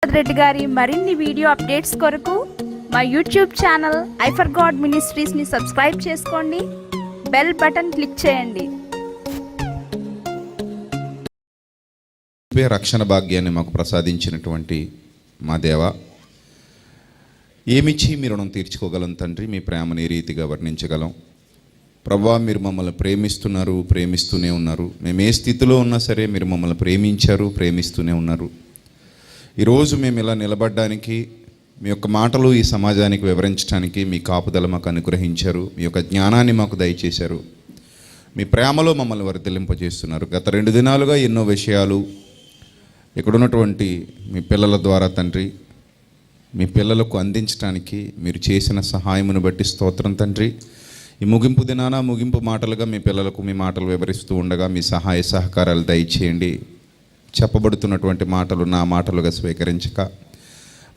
తిరుపతి రెడ్డి గారి మరిన్ని video updates కొరకు మా YouTube channel I for God మినిస్ట్రీస్ని సబ్స్క్రైబ్ చేసుకోండి, బెల్ బటన్ క్లిక్ చేయండి. రక్షణ భాగ్యాన్ని మాకు ప్రసాదించినటువంటి మా దేవ, ఏమిచ్చి మీ రుణం తీర్చుకోగలం తండ్రి. మీ ప్రేమని ఏ రీతిగా వర్ణించగలం ప్రభువా? మీరు మమ్మల్ని ప్రేమిస్తున్నారు, ప్రేమిస్తూనే ఉన్నారు. మేము ఏ స్థితిలో ఉన్నా సరే మీరు మమ్మల్ని ప్రేమించారు, ప్రేమిస్తూనే ఉన్నారు. ఈరోజు మేము ఇలా నిలబడడానికి, మీ యొక్క మాటలు ఈ సమాజానికి వివరించడానికి మీ కాపుదల మాకు అనుగ్రహించారు. మీ యొక్క జ్ఞానాన్ని మాకు దయచేశారు. మీ ప్రేమలో మమ్మల్ని వర్ధిల్లింపజేస్తున్నారు. గత 2 దినాలుగా ఎన్నో విషయాలు ఇక్కడున్నటువంటి మీ పిల్లల ద్వారా తండ్రి, మీ పిల్లలకు అందించడానికి మీరు చేసిన సహాయమును బట్టి స్తోత్రం తండ్రి. ఈ ముగింపు దినాన ముగింపు మాటలుగా మీ పిల్లలకు మీ మాటలు వివరిస్తూ ఉండగా మీ సహాయ సహకారాలు దయచేయండి. చెప్పబడుతున్నటువంటి మాటలు నా మాటలుగా స్వీకరించక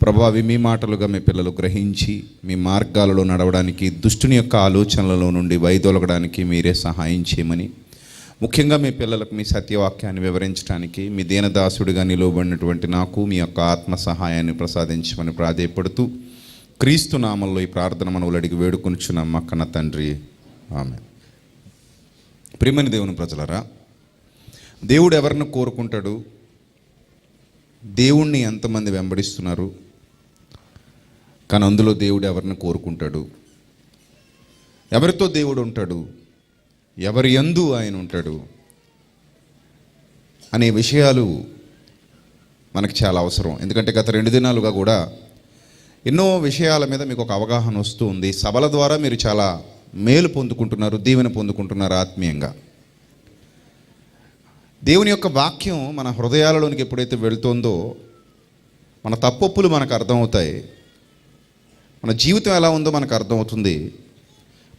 ప్రభువా, అవి మీ మాటలుగా మీ పిల్లలు గ్రహించి మీ మార్గాలలో నడవడానికి, దుష్టుని యొక్క ఆలోచనలలో నుండి వైదొలగడానికి మీరే సహాయం చేయమని, ముఖ్యంగా మీ పిల్లలకు మీ సత్యవాక్యాన్ని వివరించడానికి మీ దీనదాసుడిగా నిలువబడినటువంటి నాకు మీ యొక్క ఆత్మ సహాయాన్ని ప్రసాదించమని ప్రాధేయపడుతూ క్రీస్తు నామంలో ఈ ప్రార్థన మనవులు అడిగి వేడుకొనుచున్నాం మా కన్న తండ్రి, ఆమేన్. ప్రియమైన దేవుని ప్రజలరా, దేవుడు ఎవరిని కోరుకుంటాడు? దేవుణ్ణి ఎంతమంది వెంబడిస్తున్నారు? కానీ అందులో దేవుడు ఎవరిని కోరుకుంటాడు? ఎవరితో దేవుడు ఉంటాడు? ఎవరి యందు ఆయన ఉంటాడు అనే విషయాలు మనకు చాలా అవసరం. ఎందుకంటే గత 2 దినాలుగా కూడా ఎన్నో విషయాల మీద మీకు ఒక అవగాహన వస్తూ ఉంది. సభల ద్వారా మీరు చాలా మేలు పొందుకుంటున్నారు, దీవెన పొందుకుంటున్నారు ఆత్మీయంగా. దేవుని యొక్క వాక్యం మన హృదయాలలోనికి ఎప్పుడైతే వెళ్తుందో మన తప్పొప్పులు మనకు అర్థమవుతాయి, మన జీవితం ఎలా ఉందో మనకు అర్థమవుతుంది,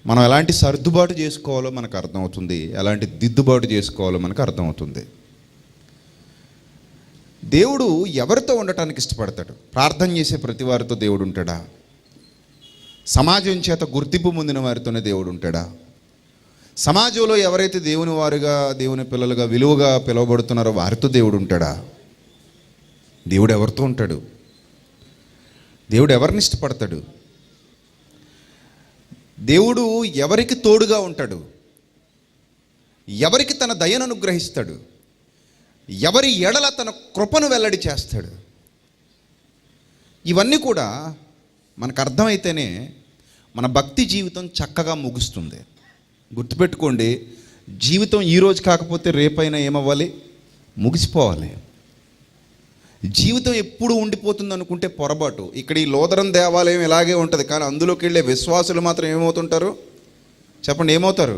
మనం ఎలాంటి సర్దుబాటు చేసుకోవాలో మనకు అర్థమవుతుంది, ఎలాంటి దిద్దుబాటు చేసుకోవాలో మనకు అర్థమవుతుంది. దేవుడు ఎవరితో ఉండటానికి ఇష్టపడతాడు? ప్రార్థన చేసే ప్రతి వారితో దేవుడు ఉంటాడా? సమాజం చేత గుర్తింపు పొందిన వారితోనే దేవుడు ఉంటాడా? సమాజంలో ఎవరైతే దేవుని వారుగా, దేవుని పిల్లలుగా, విలువగా పిలువబడుతున్నారో వారితో దేవుడు ఉంటాడా? దేవుడు ఎవరితో ఉంటాడు? దేవుడు ఎవరిని ఇష్టపడతాడు? దేవుడు ఎవరికి తోడుగా ఉంటాడు? ఎవరికి తన దయను అనుగ్రహిస్తాడు? ఎవరి ఎడల తన కృపను వెల్లడి చేస్తాడు? ఇవన్నీ కూడా మనకు అర్థమైతేనే మన భక్తి జీవితం చక్కగా ముగుస్తుంది. గుర్తుపెట్టుకోండి, జీవితం ఈరోజు కాకపోతే రేపైనా ఏమవ్వాలి? ముగిసిపోవాలి. జీవితం ఎప్పుడు ఉండిపోతుంది అనుకుంటే పొరపాటు. ఇక్కడ ఈ లోదరం దేవాలయం ఇలాగే ఉంటుంది, కానీ అందులోకి వెళ్ళే విశ్వాసులు మాత్రం ఏమవుతుంటారు చెప్పండి? ఏమవుతారు?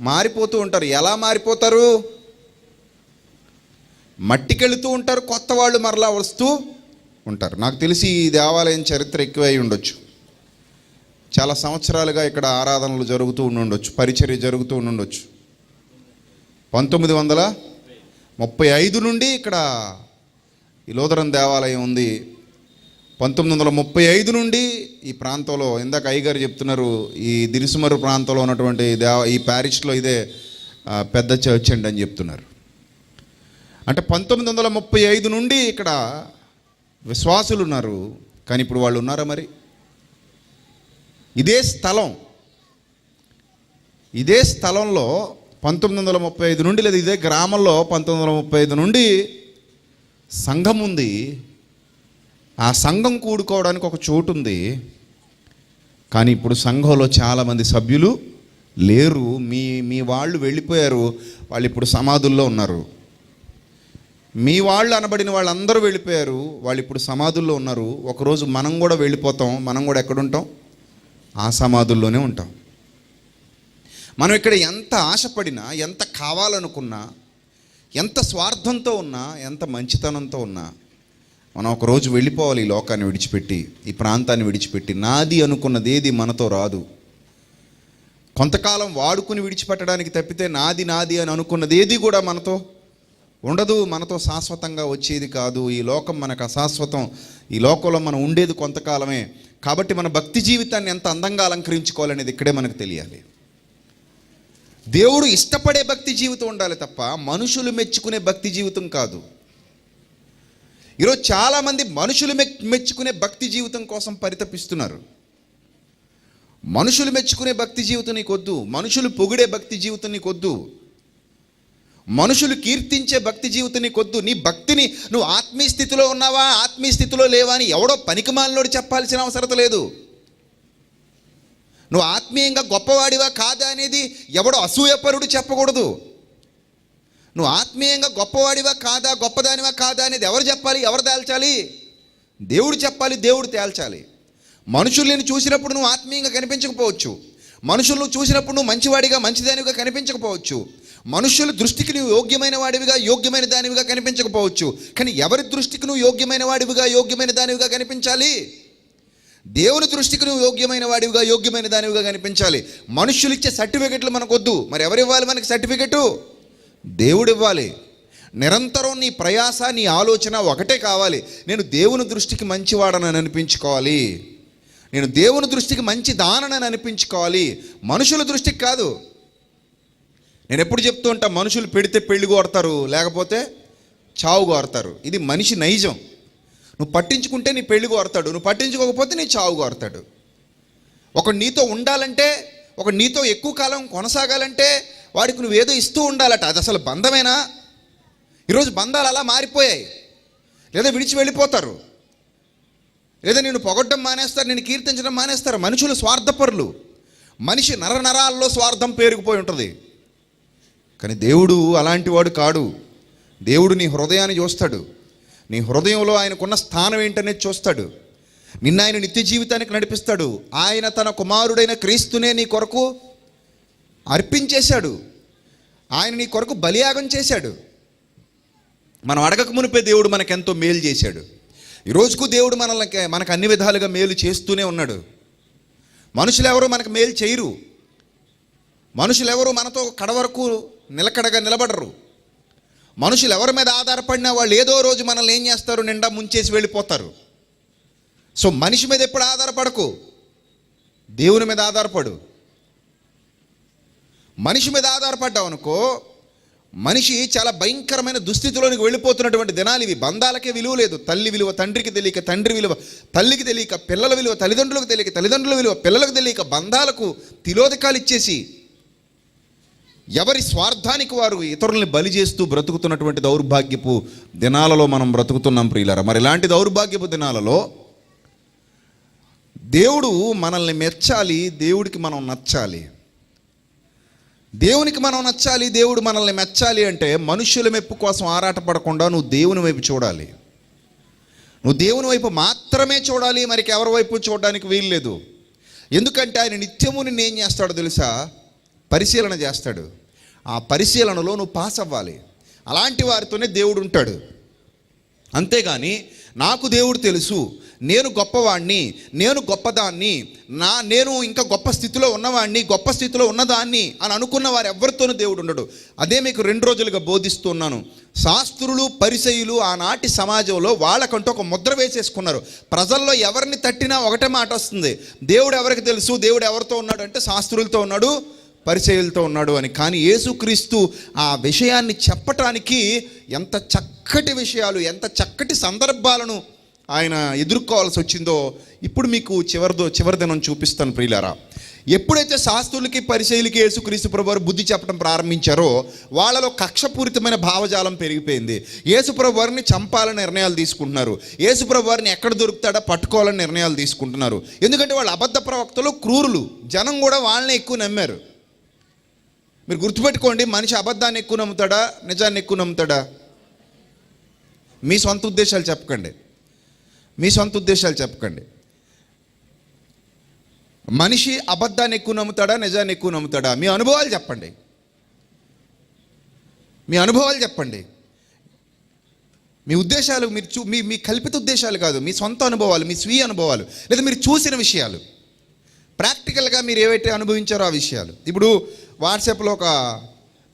మారిపోతూ ఉంటారు. ఎలా మారిపోతారు? మట్టికెళుతూ ఉంటారు, కొత్త వాళ్ళు మరలా వస్తూ ఉంటారు. నాకు తెలిసి ఈ దేవాలయం చరిత్ర ఎక్కువై ఉండొచ్చు. చాలా సంవత్సరాలుగా ఇక్కడ ఆరాధనలు జరుగుతూ ఉండొచ్చు, పరిచర్య జరుగుతూ ఉండొచ్చు. 1935 నుండి ఇక్కడ ఈ లోదరం దేవాలయం ఉంది. 1935 నుండి ఈ ప్రాంతంలో, ఇందాక అయ్యగారు చెప్తున్నారు, ఈ దిరిసుమరు ప్రాంతంలో ఉన్నటువంటి ఈ ప్యారిష్లో ఇదే పెద్ద చర్చ్ అండి అని చెప్తున్నారు. అంటే 1935 నుండి ఇక్కడ విశ్వాసులు ఉన్నారు. కానీ ఇప్పుడు వాళ్ళు ఉన్నారా? మరి ఇదే స్థలంలో 1935 నుండి, లేదా ఇదే గ్రామంలో 1935 నుండి సంఘం ఉంది. ఆ సంఘం కూడుకోవడానికి ఒక చోటు ఉంది. కానీ ఇప్పుడు సంఘంలో చాలామంది సభ్యులు లేరు. మీ వాళ్ళు వెళ్ళిపోయారు. వాళ్ళు ఇప్పుడు సమాధుల్లో ఉన్నారు. మీ వాళ్ళు అనబడిన వాళ్ళందరూ వెళ్ళిపోయారు. వాళ్ళు ఇప్పుడు సమాధుల్లో ఉన్నారు. ఒకరోజు మనం కూడా వెళ్ళిపోతాం. మనం కూడా ఎక్కడుంటాం? ఆ సమాధుల్లోనే ఉంటాం. మనం ఇక్కడ ఎంత ఆశపడినా, ఎంత కావాలనుకున్నా, ఎంత స్వార్థంతో ఉన్నా, ఎంత మంచితనంతో ఉన్నా, మనం ఒకరోజు వెళ్ళిపోవాలి. ఈ లోకాన్ని విడిచిపెట్టి, ఈ ప్రాంతాన్ని విడిచిపెట్టి. నాది అనుకున్నది ఏది మనతో రాదు. కొంతకాలం వాడుకుని విడిచిపెట్టడానికి తప్పితే నాది అని అనుకున్నది ఏది కూడా మనతో ఉండదు. మనతో శాశ్వతంగా వచ్చేది కాదు. ఈ లోకం మనకు అశాశ్వతం. ఈ లోకంలో మనం ఉండేది కొంతకాలమే. కాబట్టి మన భక్తి జీవితాన్ని ఎంత అందంగా అలంకరించుకోవాలనేది ఇక్కడే మనకు తెలియాలి. దేవుడు ఇష్టపడే భక్తి జీవితం ఉండాలి తప్ప మనుషులు మెచ్చుకునే భక్తి జీవితం కాదు. ఈరోజు చాలామంది మనుషులు మెచ్చుకునే భక్తి జీవితం కోసం పరితపిస్తున్నారు. మనుషులు మెచ్చుకునే భక్తి జీవితం నీకొద్దు. మనుషులు పొగిడే భక్తి జీవితం నీకొద్దు. మనుషులు కీర్తించే భక్తి జీవితం నీకొద్దు. నీ భక్తిని నువ్వు ఆత్మీయ స్థితిలో ఉన్నావా, ఆత్మీయ స్థితిలో లేవా అని ఎవడో పనికిమాలినోడు చెప్పాల్సిన అవసరం లేదు. నువ్వు ఆత్మీయంగా గొప్పవాడివా కాదా అనేది ఎవడో అసూయపరుడు చెప్పకూడదు. నువ్వు ఆత్మీయంగా గొప్పవాడివా కాదా, గొప్పదానివా కాదా అనేది ఎవరు చెప్పాలి, ఎవరు తేల్చాలి? దేవుడు చెప్పాలి, దేవుడు తేల్చాలి. మనుషుల్ని చూసినప్పుడు నువ్వు ఆత్మీయంగా కనిపించకపోవచ్చు. మనుషులను చూసినప్పుడు నువ్వు మంచివాడిగా, మంచిదానివిగా కనిపించకపోవచ్చు. మనుషుల దృష్టికి నువ్వు యోగ్యమైన వాడివిగా, యోగ్యమైన దానివిగా కనిపించకపోవచ్చు. కానీ ఎవరి దృష్టికి నువ్వు యోగ్యమైన వాడివిగా, యోగ్యమైన దానివిగా కనిపించాలి? దేవుని దృష్టికి నువ్వు యోగ్యమైన వాడివిగా, యోగ్యమైన దానివిగా కనిపించాలి. మనుషులు ఇచ్చే సర్టిఫికెట్లు మనకొద్దు. మరి ఎవరు ఇవ్వాలి మనకి సర్టిఫికెటు? దేవుడు ఇవ్వాలి. నిరంతరం నీ ప్రయాస, నీ ఆలోచన ఒకటే కావాలి, నేను దేవుని దృష్టికి మంచివాడనని అనిపించుకోవాలి, నేను దేవుని దృష్టికి మంచి దానని అనిపించుకోవాలి, మనుషుల దృష్టికి కాదు. నేను ఎప్పుడు చెప్తూ ఉంటా, మనుషులు పెడితే పెళ్లి కోరతారు, లేకపోతే చావు కోరతారు. ఇది మనిషి నైజం. నువ్వు పట్టించుకుంటే నీ పెళ్లి కోరతాడు, నువ్వు పట్టించుకోకపోతే నీ చావు కోరతాడు. ఒకడు నీతో ఉండాలంటే, ఒక నీతో ఎక్కువ కాలం కొనసాగాలంటే వాడికి నువ్వేదో ఇస్తూ ఉండాలట. అది అసలు బంధమేనా? ఈరోజు బంధాలు అలా మారిపోయాయి. లేదా విడిచి వెళ్ళిపోతారు, లేదా నేను పొగడ్డం మానేస్తారు, నేను కీర్తించడం మానేస్తారు. మనుషులు స్వార్థపరులు. మనిషి నరనరాల్లో స్వార్థం పేరుకుపోయి ఉంటుంది. కానీ దేవుడు అలాంటి వాడు కాడు. దేవుడు నీ హృదయాన్ని చూస్తాడు. నీ హృదయంలో ఆయనకున్న స్థానం ఏంటనేది చూస్తాడు. నిన్న ఆయన నిత్య జీవితానికి నడిపిస్తాడు. ఆయన తన కుమారుడైన క్రీస్తునే నీ కొరకు అర్పించేశాడు. ఆయన నీ కొరకు బలియాగం చేశాడు. మనం అడగక మునిపే దేవుడు మనకెంతో మేలు చేశాడు. ఈరోజుకు దేవుడు మనకు అన్ని విధాలుగా మేలు చేస్తూనే ఉన్నాడు. మనుషులు ఎవరు మనకు మేలు చేయరు. మనుషులు ఎవరు మనతో కడవరకు నిలకడగా నిలబడరు. మనుషులు ఎవరి మీద ఆధారపడినా వాళ్ళు ఏదో రోజు మనల్ని ఏం చేస్తారు, నిండా ముంచేసి వెళ్ళిపోతారు. సో మనిషి మీద ఎప్పుడు ఆధారపడకు, దేవుని మీద ఆధారపడు. మనిషి మీద ఆధారపడ్డావు అనుకో, మనిషి చాలా భయంకరమైన దుస్థితిలోనికి వెళ్ళిపోతున్నటువంటి దినాలు ఇవి. బంధాలకే విలువ లేదు. తల్లి విలువ తండ్రికి తెలియక, తండ్రి విలువ తల్లికి తెలియక, పిల్లల విలువ తల్లిదండ్రులకు తెలియక, తల్లిదండ్రుల విలువ పిల్లలకు తెలియక, బంధాలకు తిలోదకాలు ఇచ్చేసి ఎవరి స్వార్థానికి వారు ఇతరుల్ని బలి చేస్తూ బ్రతుకుతున్నటువంటి దౌర్భాగ్యపు దినాలలో మనం బ్రతుకుతున్నాం ప్రియులారా. మరి ఇలాంటి దౌర్భాగ్యపు దినాలలో దేవుడు మనల్ని మెచ్చాలి, దేవుడికి మనం నచ్చాలి. దేవునికి మనం నచ్చాలి, దేవుడు మనల్ని మెచ్చాలి అంటే మనుషుల మెప్పు కోసం ఆరాటపడకుండా నువ్వు దేవుని వైపు చూడాలి. నువ్వు దేవుని వైపు మాత్రమే చూడాలి, మరికి ఎవరి వైపు చూడడానికి వీల్లేదు. ఎందుకంటే ఆయన నిత్యము నిన్ను ఏం చేస్తాడో తెలుసా? పరిశీలన చేస్తాడు. ఆ పరిశీలనలో నువ్వు పాస్ అవ్వాలి. అలాంటి వారితోనే దేవుడు ఉంటాడు. అంతేగాని నాకు దేవుడు తెలుసు, నేను గొప్పవాణ్ణి, నేను గొప్పదాన్ని, నేను ఇంకా గొప్ప స్థితిలో ఉన్నవాడిని, గొప్ప స్థితిలో ఉన్నదాన్ని అని అనుకున్న వారు ఎవరితోనూ దేవుడు ఉండడు. అదే మీకు 2 రోజులుగా బోధిస్తున్నాను. శాస్త్రులు పరిసయ్యులు ఆనాటి సమాజంలో వాళ్ళకంటూ ఒక ముద్ర వేసేసుకున్నారు. ప్రజల్లో ఎవరిని తట్టినా ఒకటే మాట వస్తుంది, దేవుడు ఎవరికి తెలుసు, దేవుడు ఎవరితో ఉన్నాడు అంటే శాస్త్రులతో ఉన్నాడు, పరిచయులతో ఉన్నాడు అని. కానీ యేసుక్రీస్తు ఆ విషయాన్ని చెప్పటానికి ఎంత చక్కటి విషయాలు, ఎంత చక్కటి సందర్భాలను ఆయన ఎదుర్కోవాల్సి వచ్చిందో ఇప్పుడు మీకు చివరి దినం చూపిస్తాను ప్రియులారా. ఎప్పుడైతే శాస్త్రులకి పరిచయులకి యేసుక్రీస్తు ప్రభువారు బుద్ధి చెప్పడం ప్రారంభించారో వాళ్ళలో కక్షపూరితమైన భావజాలం పెరిగిపోయింది. యేసుప్రభువారిని చంపాలని నిర్ణయాలు తీసుకుంటున్నారు. యేసుప్రభువారిని ఎక్కడ దొరుకుతాడో పట్టుకోవాలని నిర్ణయాలు తీసుకుంటున్నారు. ఎందుకంటే వాళ్ళు అబద్ధ ప్రవక్తలు, క్రూరులు. జనం కూడా వాళ్ళని ఎక్కువ నమ్మారు. మీరు గుర్తుపెట్టుకోండి, మనిషి అబద్ధాన్ని ఎక్కువ నమ్ముతాడా, నిజాన్ని ఎక్కువ నమ్ముతాడా? మీ సొంత ఉద్దేశాలు చెప్పకండి, మీ సొంత ఉద్దేశాలు చెప్పకండి. మనిషి అబద్ధాన్ని ఎక్కువ నమ్ముతాడా, నిజాన్ని ఎక్కువ నమ్ముతాడా? మీ అనుభవాలు చెప్పండి, మీ అనుభవాలు చెప్పండి. మీ ఉద్దేశాలు మీ కల్పిత ఉద్దేశాలు కాదు, మీ సొంత అనుభవాలు, మీ స్వీయ అనుభవాలు, లేదా మీరు చూసిన విషయాలు, ప్రాక్టికల్గా మీరు ఏవైతే అనుభవించారో ఆ విషయాలు. ఇప్పుడు వాట్సాప్లో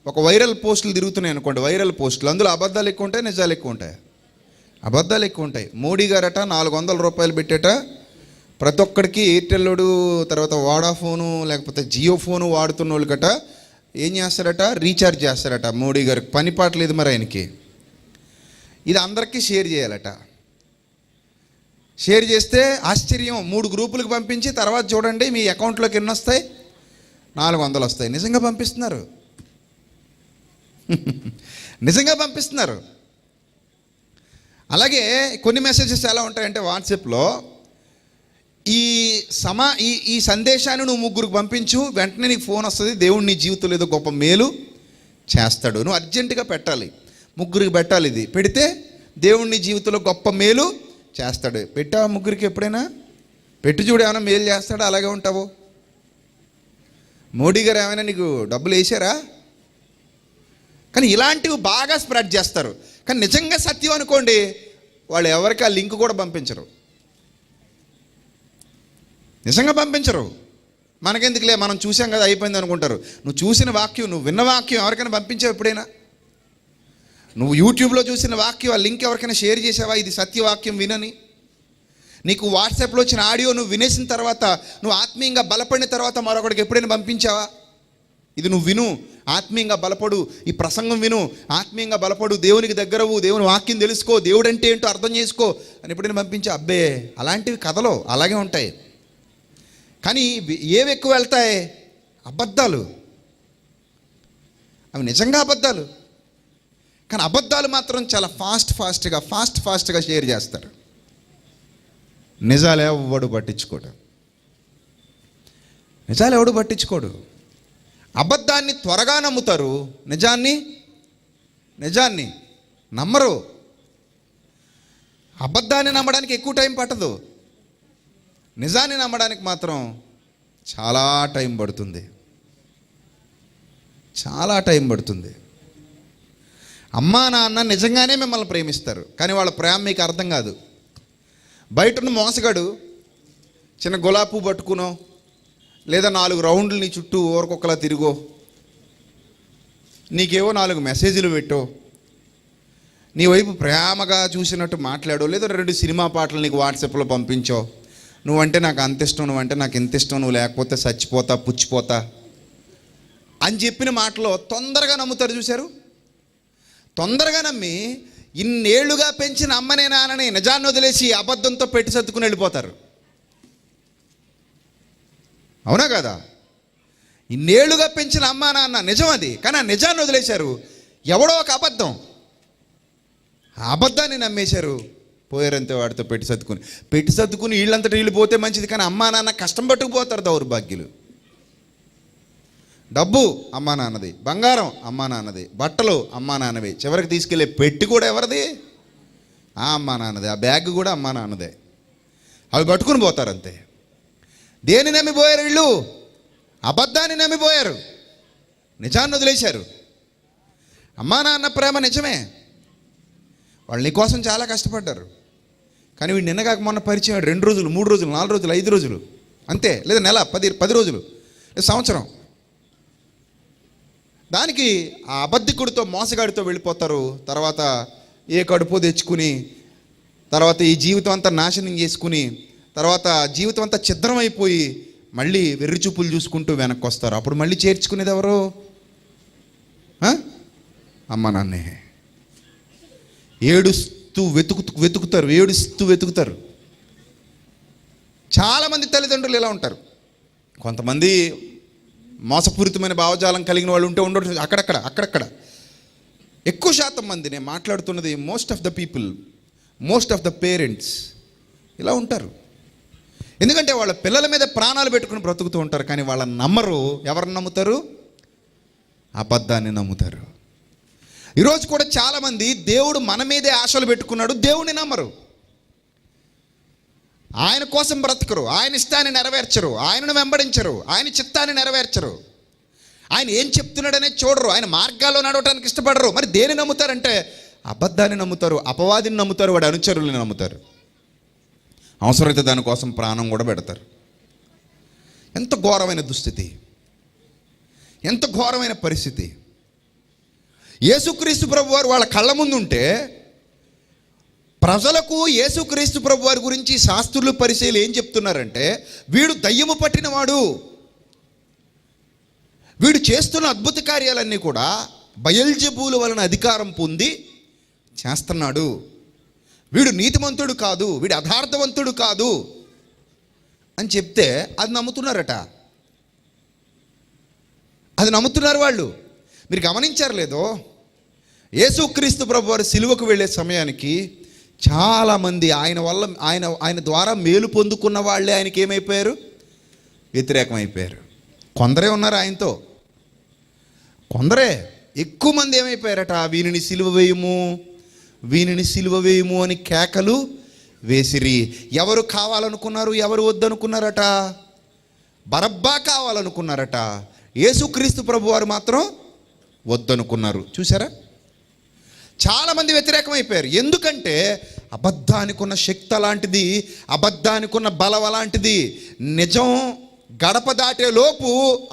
ఒక వైరల్ పోస్టులు తిరుగుతున్నాయి అనుకోండి, వైరల్ పోస్టులు. అందులో అబద్ధాలు ఎక్కువ ఉంటాయి, నిజాలు ఎక్కువ ఉంటాయి? అబద్ధాలు ఎక్కువ ఉంటాయి. మోడీ గారట 400 రూపాయలు పెట్టేట ప్రతి ఒక్కడికి ఎయిర్టెల్లోడు, తర్వాత వోడాఫోను, లేకపోతే జియో ఫోను వాడుతున్న వాళ్ళకట ఏం చేస్తారట, రీఛార్జ్ చేస్తారట. మోడీ గారికి పని పాట లేదు మరి ఆయనకి. ఇది అందరికీ షేర్ చేయాలట. షేర్ చేస్తే ఆశ్చర్యం, 3 గ్రూపులకు పంపించి తర్వాత చూడండి మీ అకౌంట్లోకి ఎన్ని వస్తాయి, 400 వస్తాయి. నిజంగా పంపిస్తున్నారు. నిజంగా పంపిస్తున్నారు. అలాగే కొన్ని మెసేజెస్ ఎలా ఉంటాయంటే వాట్సాప్లో ఈ సందేశాన్ని నువ్వు 3కి పంపించు, వెంటనే నీకు ఫోన్ వస్తుంది, దేవుడు నీ జీవితంలో ఏదో గొప్ప మేలు చేస్తాడు, నువ్వు అర్జెంటుగా పెట్టాలి, 3కి పెట్టాలి. ఇది పెడితే దేవుడు నీ జీవితంలో గొప్ప మేలు చేస్తాడు. పెట్టావా 3కి ఎప్పుడైనా? పెట్టి చూడు, ఏమైనా మేలు చేస్తాడా? అలాగే ఉంటావు. మోడీ గారు ఏమైనా నీకు డబ్బులు వేసారా? కానీ ఇలాంటివి బాగా స్ప్రెడ్ చేస్తారు. కానీ నిజంగా సత్యం అనుకోండి, వాళ్ళు ఎవరికి ఆ లింక్ కూడా పంపించరు. నిజంగా పంపించరు. మనకెందుకులే, మనం చూసాం కదా అయిపోయింది అనుకుంటారు. నువ్వు చూసిన వాక్యం, నువ్వు విన్న వాక్యం ఎవరికైనా పంపించావు ఎప్పుడైనా? నువ్వు యూట్యూబ్లో చూసిన వాక్యం ఆ లింక్ ఎవరికైనా షేర్ చేసావా, ఇది సత్యవాక్యం వినని? నీకు వాట్సాప్లో వచ్చిన ఆడియో నువ్వు వినేసిన తర్వాత, నువ్వు ఆత్మీయంగా బలపడిన తర్వాత మరొకడికి ఎప్పుడైనా పంపించావా? ఇది నువ్వు విను, ఆత్మీయంగా బలపడు, ఈ ప్రసంగం విను, ఆత్మీయంగా బలపడు, దేవునికి దగ్గరవు, దేవుని వాక్యం తెలుసుకో, దేవుడు అంటే ఏంటో అర్థం చేసుకో అని ఎప్పుడైనా పంపించా? అబ్బే, అలాంటివి కథలో అలాగే ఉంటాయి. కానీ ఏవి ఎక్కువ వెళ్తాయి? అబద్ధాలు. అవి నిజంగా అబద్ధాలు. కానీ అబద్ధాలు మాత్రం చాలా ఫాస్ట్గా షేర్ చేస్తారు. నిజాలు ఎవడు పట్టించుకోడు. అబద్ధాన్ని త్వరగా నమ్ముతారు, నిజాన్ని నమ్మరు. అబద్ధాన్ని నమ్మడానికి ఎక్కువ టైం పట్టదు, నిజాన్ని నమ్మడానికి మాత్రం చాలా టైం పడుతుంది. అమ్మా నాన్న నిజంగానే మిమ్మల్ని ప్రేమిస్తారు, కానీ వాళ్ళ ప్రేమ మీకు అర్థం కాదు. బయటను మోసగాడు చిన్న గులాబీ పువ్వు పట్టుకునో, లేదా 4 రౌండ్లు నీ చుట్టూ ఓరకొక్కలా తిరుగో, నీకేవో 4 మెసేజ్లు పెట్టో, నీ వైపు ప్రేమగా చూసినట్టు మాట్లాడో, లేదా 2 సినిమా పాటలు నీకు వాట్సాప్లో పంపించో, నువ్వంటే నాకు అంత ఇష్టం, నువ్వంటే నాకు ఎంత ఇష్టం, నువ్వు లేకపోతే చచ్చిపోతా, పుచ్చిపోతా అని చెప్పిన మాటలో తొందరగా నమ్ముతారు. చూశారు? తొందరగా నమ్మి ఇన్నేళ్లుగా పెంచిన అమ్మనే నాన్నని నిజాన్ని వదిలేసి అబద్ధంతో పెట్టి సర్దుకుని వెళ్ళిపోతారు. అవునా కదా? ఇన్నేళ్లుగా పెంచిన అమ్మా నాన్న నిజం అది, కానీ ఆ నిజాన్ని వదిలేశారు. ఎవడో ఒక అబద్ధం, ఆ అబద్ధాన్ని నమ్మేశారు, పోయారంతే వాడితో పెట్టి సర్దుకుని వీళ్ళంతటి వీళ్ళు పోతే మంచిది. కానీ అమ్మా నాన్న కష్టం పట్టుకుపోతారు, దౌర్భాగ్యులు. డబ్బు అమ్మా నాన్నది, బంగారం అమ్మా నాన్నది, బట్టలు అమ్మా నాన్నవి, చివరికి తీసుకెళ్ళే పెట్టి కూడా ఎవరిది? ఆ అమ్మా నాన్నది. ఆ బ్యాగ్ కూడా అమ్మా నాన్నదే. అవి పట్టుకుని పోతారు అంతే. దేన్ని నమ్మిపోయారు వీళ్ళు? అబద్ధాన్ని నమ్మిపోయారు, నిజాన్ని వదిలేశారు. అమ్మా నాన్న ప్రేమ నిజమే, వాళ్ళు నీకోసం చాలా కష్టపడ్డారు. కానీ వీడు నిన్నగాక మొన్న పరిచయం 2 రోజులు, 3 రోజులు, 4 రోజులు, 5 రోజులు అంతే, లేదా నెల, 10 రోజులు, లేదా సంవత్సరం. దానికి ఆ అబద్ధికుడితో, మోసగాడితో వెళ్ళిపోతారు. తర్వాత ఏ కడుపు తెచ్చుకుని, తర్వాత ఈ జీవితం అంతా నాశనం చేసుకుని, తర్వాత జీవితం అంతా ఛిద్రం అయిపోయి మళ్ళీ వెర్రి చూపులు చూసుకుంటూ వెనక్కి వస్తారు. అప్పుడు మళ్ళీ చేర్చుకునేది ఎవరు? అమ్మ నాన్నే. ఏడుస్తూ వెతుకుతారు. చాలామంది తల్లిదండ్రులు ఇలా ఉంటారు. కొంతమంది మోసపూరితమైన భావజాలం కలిగిన వాళ్ళు ఉండొచ్చు అక్కడక్కడ. ఎక్కువ శాతం మంది, నేను మాట్లాడుతున్నది మోస్ట్ ఆఫ్ ద పేరెంట్స్ ఇలా ఉంటారు. ఎందుకంటే వాళ్ళ పిల్లల మీద ప్రాణాలు పెట్టుకుని బ్రతుకుతూ ఉంటారు, కానీ వాళ్ళని నమ్మరు. ఎవరిని నమ్ముతారు? అబద్ధాన్ని నమ్ముతారు. ఈరోజు కూడా చాలామంది దేవుడు మన మీదే ఆశలు పెట్టుకున్నాడు, దేవుడిని నమ్మరు. ఆయన కోసం బ్రతకరు, ఆయన ఇష్టాన్ని నెరవేర్చరు, ఆయనను వెంబడించరు, ఆయన చిత్తాన్ని నెరవేర్చరు, ఆయన ఏం చెప్తున్నాడనే చూడరు, ఆయన మార్గాల్లో నడవటానికి ఇష్టపడరు. మరి దేని నమ్ముతారంటే అబద్ధాన్ని నమ్ముతారు, అపవాదిని నమ్ముతారు, వాడి అనుచరులను నమ్ముతారు. అవసరమైతే దానికోసం ప్రాణం కూడా పెడతారు. ఎంత ఘోరమైన దుస్థితి, ఎంత ఘోరమైన పరిస్థితి. యేసుక్రీస్తు ప్రభు వారు వాళ్ళ కళ్ళ ముందు ఉంటే ప్రజలకు యేసుక్రీస్తు ప్రభు వారి గురించి శాస్త్రులు, పరిచయులు ఏం చెప్తున్నారంటే, వీడు దయ్యము పట్టినవాడు, వీడు చేస్తున్న అద్భుత కార్యాలన్నీ కూడా బయల్జెబూలు వలన అధికారం పొంది చేస్తున్నాడు, వీడు నీతిమంతుడు కాదు, వీడు యథార్థవంతుడు కాదు అని చెప్తే అది నమ్ముతున్నారట. అది నమ్ముతున్నారు వాళ్ళు. మీరు గమనించారు లేదో, యేసుక్రీస్తు ప్రభు వారు సిలువకు వెళ్ళే సమయానికి చాలామంది ఆయన ద్వారా మేలు పొందుకున్న వాళ్ళే ఆయనకి ఏమైపోయారు? వ్యతిరేకమైపోయారు. కొందరే ఉన్నారు ఆయనతో, కొందరే. ఎక్కువ మంది ఏమైపోయారట? వీనిని సిలువ వేయము, వీనిని సిలువ వేయము అని కేకలు వేసిరి. ఎవరు కావాలనుకున్నారు, ఎవరు వద్దనుకున్నారట? బరబ్బా కావాలనుకున్నారట. యేసుక్రీస్తు ప్రభు వారు మాత్రం వద్దనుకున్నారు. చూసారా? చాలామంది వ్యతిరేకమైపోయారు. ఎందుకంటే అబద్ధానికి ఉన్న శక్తి అలాంటిది, అబద్ధానికి ఉన్న బలం అలాంటిది. నిజం గడప దాటే లోపు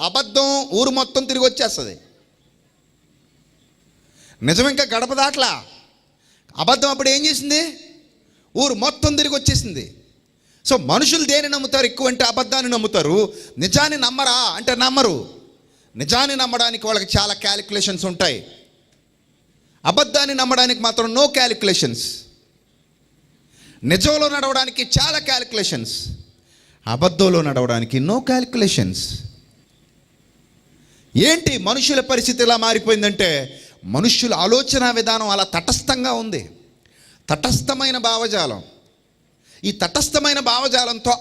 అబద్ధం ఊరు మొత్తం తిరిగి వచ్చేస్తుంది. నిజం ఇంకా గడప దాట్లా, అబద్ధం అప్పుడు ఏం చేసింది? ఊరు మొత్తం తిరిగి వచ్చేసింది. సో మనుషులు దేని నమ్ముతారు ఎక్కువ అంటే అబద్ధాన్ని నమ్ముతారు. నిజాన్ని నమ్మరా అంటే నమ్మరు. నిజాన్ని నమ్మడానికి వాళ్ళకి చాలా క్యాలిక్యులేషన్స్ ఉంటాయి. అబద్ధాన్ని నమ్మడానికి మాత్రం నో క్యాలిక్యులేషన్స్. నిజంలో నడవడానికి చాలా క్యాలిక్యులేషన్స్, అబద్ధంలో నడవడానికి నో క్యాలిక్యులేషన్స్. ఏంటి మనుషుల పరిస్థితి ఎలా మారిపోయిందంటే, మనుష్యుల ఆలోచన విధానం అలా తటస్థంగా ఉంది. తటస్థమైన భావజాలం. ఈ తటస్థమైన భావజాలంతో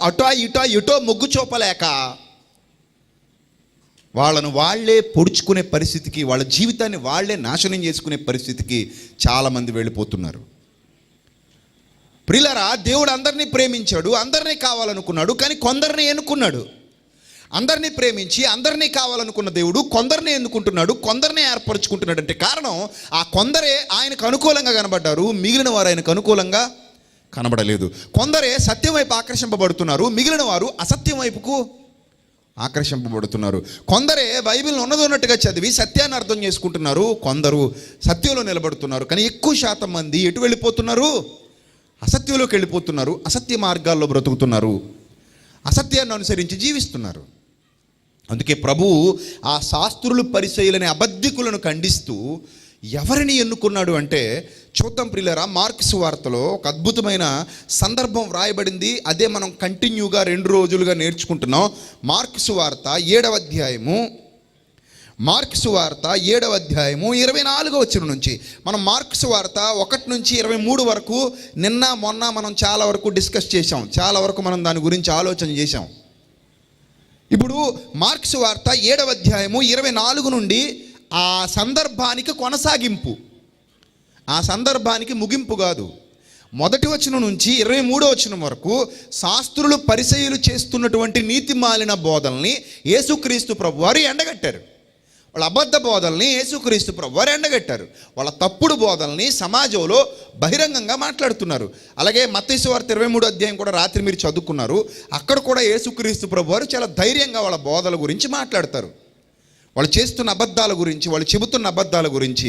ఇటో మొగ్గు చూపలేక వాళ్ళను వాళ్లే పొడుచుకునే పరిస్థితికి, వాళ్ళ జీవితాన్ని వాళ్లే నాశనం చేసుకునే పరిస్థితికి చాలామంది వెళ్ళిపోతున్నారు. ప్రియులారా, దేవుడు అందరినీ ప్రేమించాడు, అందరినీ కావాలనుకున్నాడు, కానీ కొందరిని ఎన్నుకున్నాడు. అందరినీ ప్రేమించి అందరినీ కావాలనుకున్న దేవుడు కొందరిని ఎన్నుకుంటున్నాడు, కొందరిని ఏర్పరచుకుంటున్నాడు. అంటే కారణం, ఆ కొందరే ఆయనకు అనుకూలంగా కనబడ్డారు, మిగిలిన వారు ఆయనకు అనుకూలంగా కనబడలేదు. కొందరే సత్యం వైపు ఆకర్షింపబడుతున్నారు, మిగిలిన వారు అసత్యం వైపుకు ఆకర్షింపబడుతున్నారు. కొందరే బైబిల్ని ఉన్నట్టుగా చదివి సత్యాన్ని అర్థం చేసుకుంటున్నారు, కొందరు సత్యంలో నిలబడుతున్నారు. కానీ ఎక్కువ శాతం మంది ఎటు వెళ్ళిపోతున్నారు? అసత్యంలోకి వెళ్ళిపోతున్నారు, అసత్య మార్గాల్లో బ్రతుకుతున్నారు, అసత్యాన్ని అనుసరించి జీవిస్తున్నారు. అందుకే ప్రభువు ఆ శాస్త్రులు పరిసయ్యులని అబద్ధికులను ఖండిస్తూ ఎవరిని ఎన్నుకున్నాడు అంటే, చూద్దాం ప్రియులారా, మార్కు సువార్తలో ఒక అద్భుతమైన సందర్భం వ్రాయబడింది. అదే మనం కంటిన్యూగా 2 రోజులుగా నేర్చుకుంటున్నాం. మార్కు సువార్త 7వ అధ్యాయము 24వ వచనం నుంచి మనం మార్కు సువార్త 1 నుంచి 23 వరకు నిన్న మొన్న మనం చాలా వరకు డిస్కస్ చేసాం, చాలా వరకు మనం దాని గురించి ఆలోచన చేసాం. ఇప్పుడు మార్కు సువార్త 7వ అధ్యాయము 24 నుండి ఆ సందర్భానికి కొనసాగింపు, ఆ సందర్భానికి ముగింపు కాదు. 1వ వచనం నుంచి 23వ వచనం వరకు శాస్త్రులు పరిసయ్యులు చేస్తున్నటువంటి నీతి మాలిన బోధల్ని యేసుక్రీస్తు ప్రభువారు ఎండగట్టారు. వాళ్ళ అబద్ధ బోధల్ని యేసుక్రీస్తు ప్రభువారు ఎండగట్టారు. వాళ్ళ తప్పుడు బోధల్ని సమాజంలో బహిరంగంగా మాట్లాడుతున్నారు. అలాగే మత్తయి సువార్త 23వ అధ్యాయం కూడా రాత్రి మీరు చదువుకున్నారు. అక్కడ కూడా యేసుక్రీస్తు ప్రభువారు చాలా ధైర్యంగా వాళ్ళ బోధల గురించి మాట్లాడతారు. వాళ్ళు చేస్తున్న అబద్ధాల గురించి, వాళ్ళు చెబుతున్న అబద్ధాల గురించి,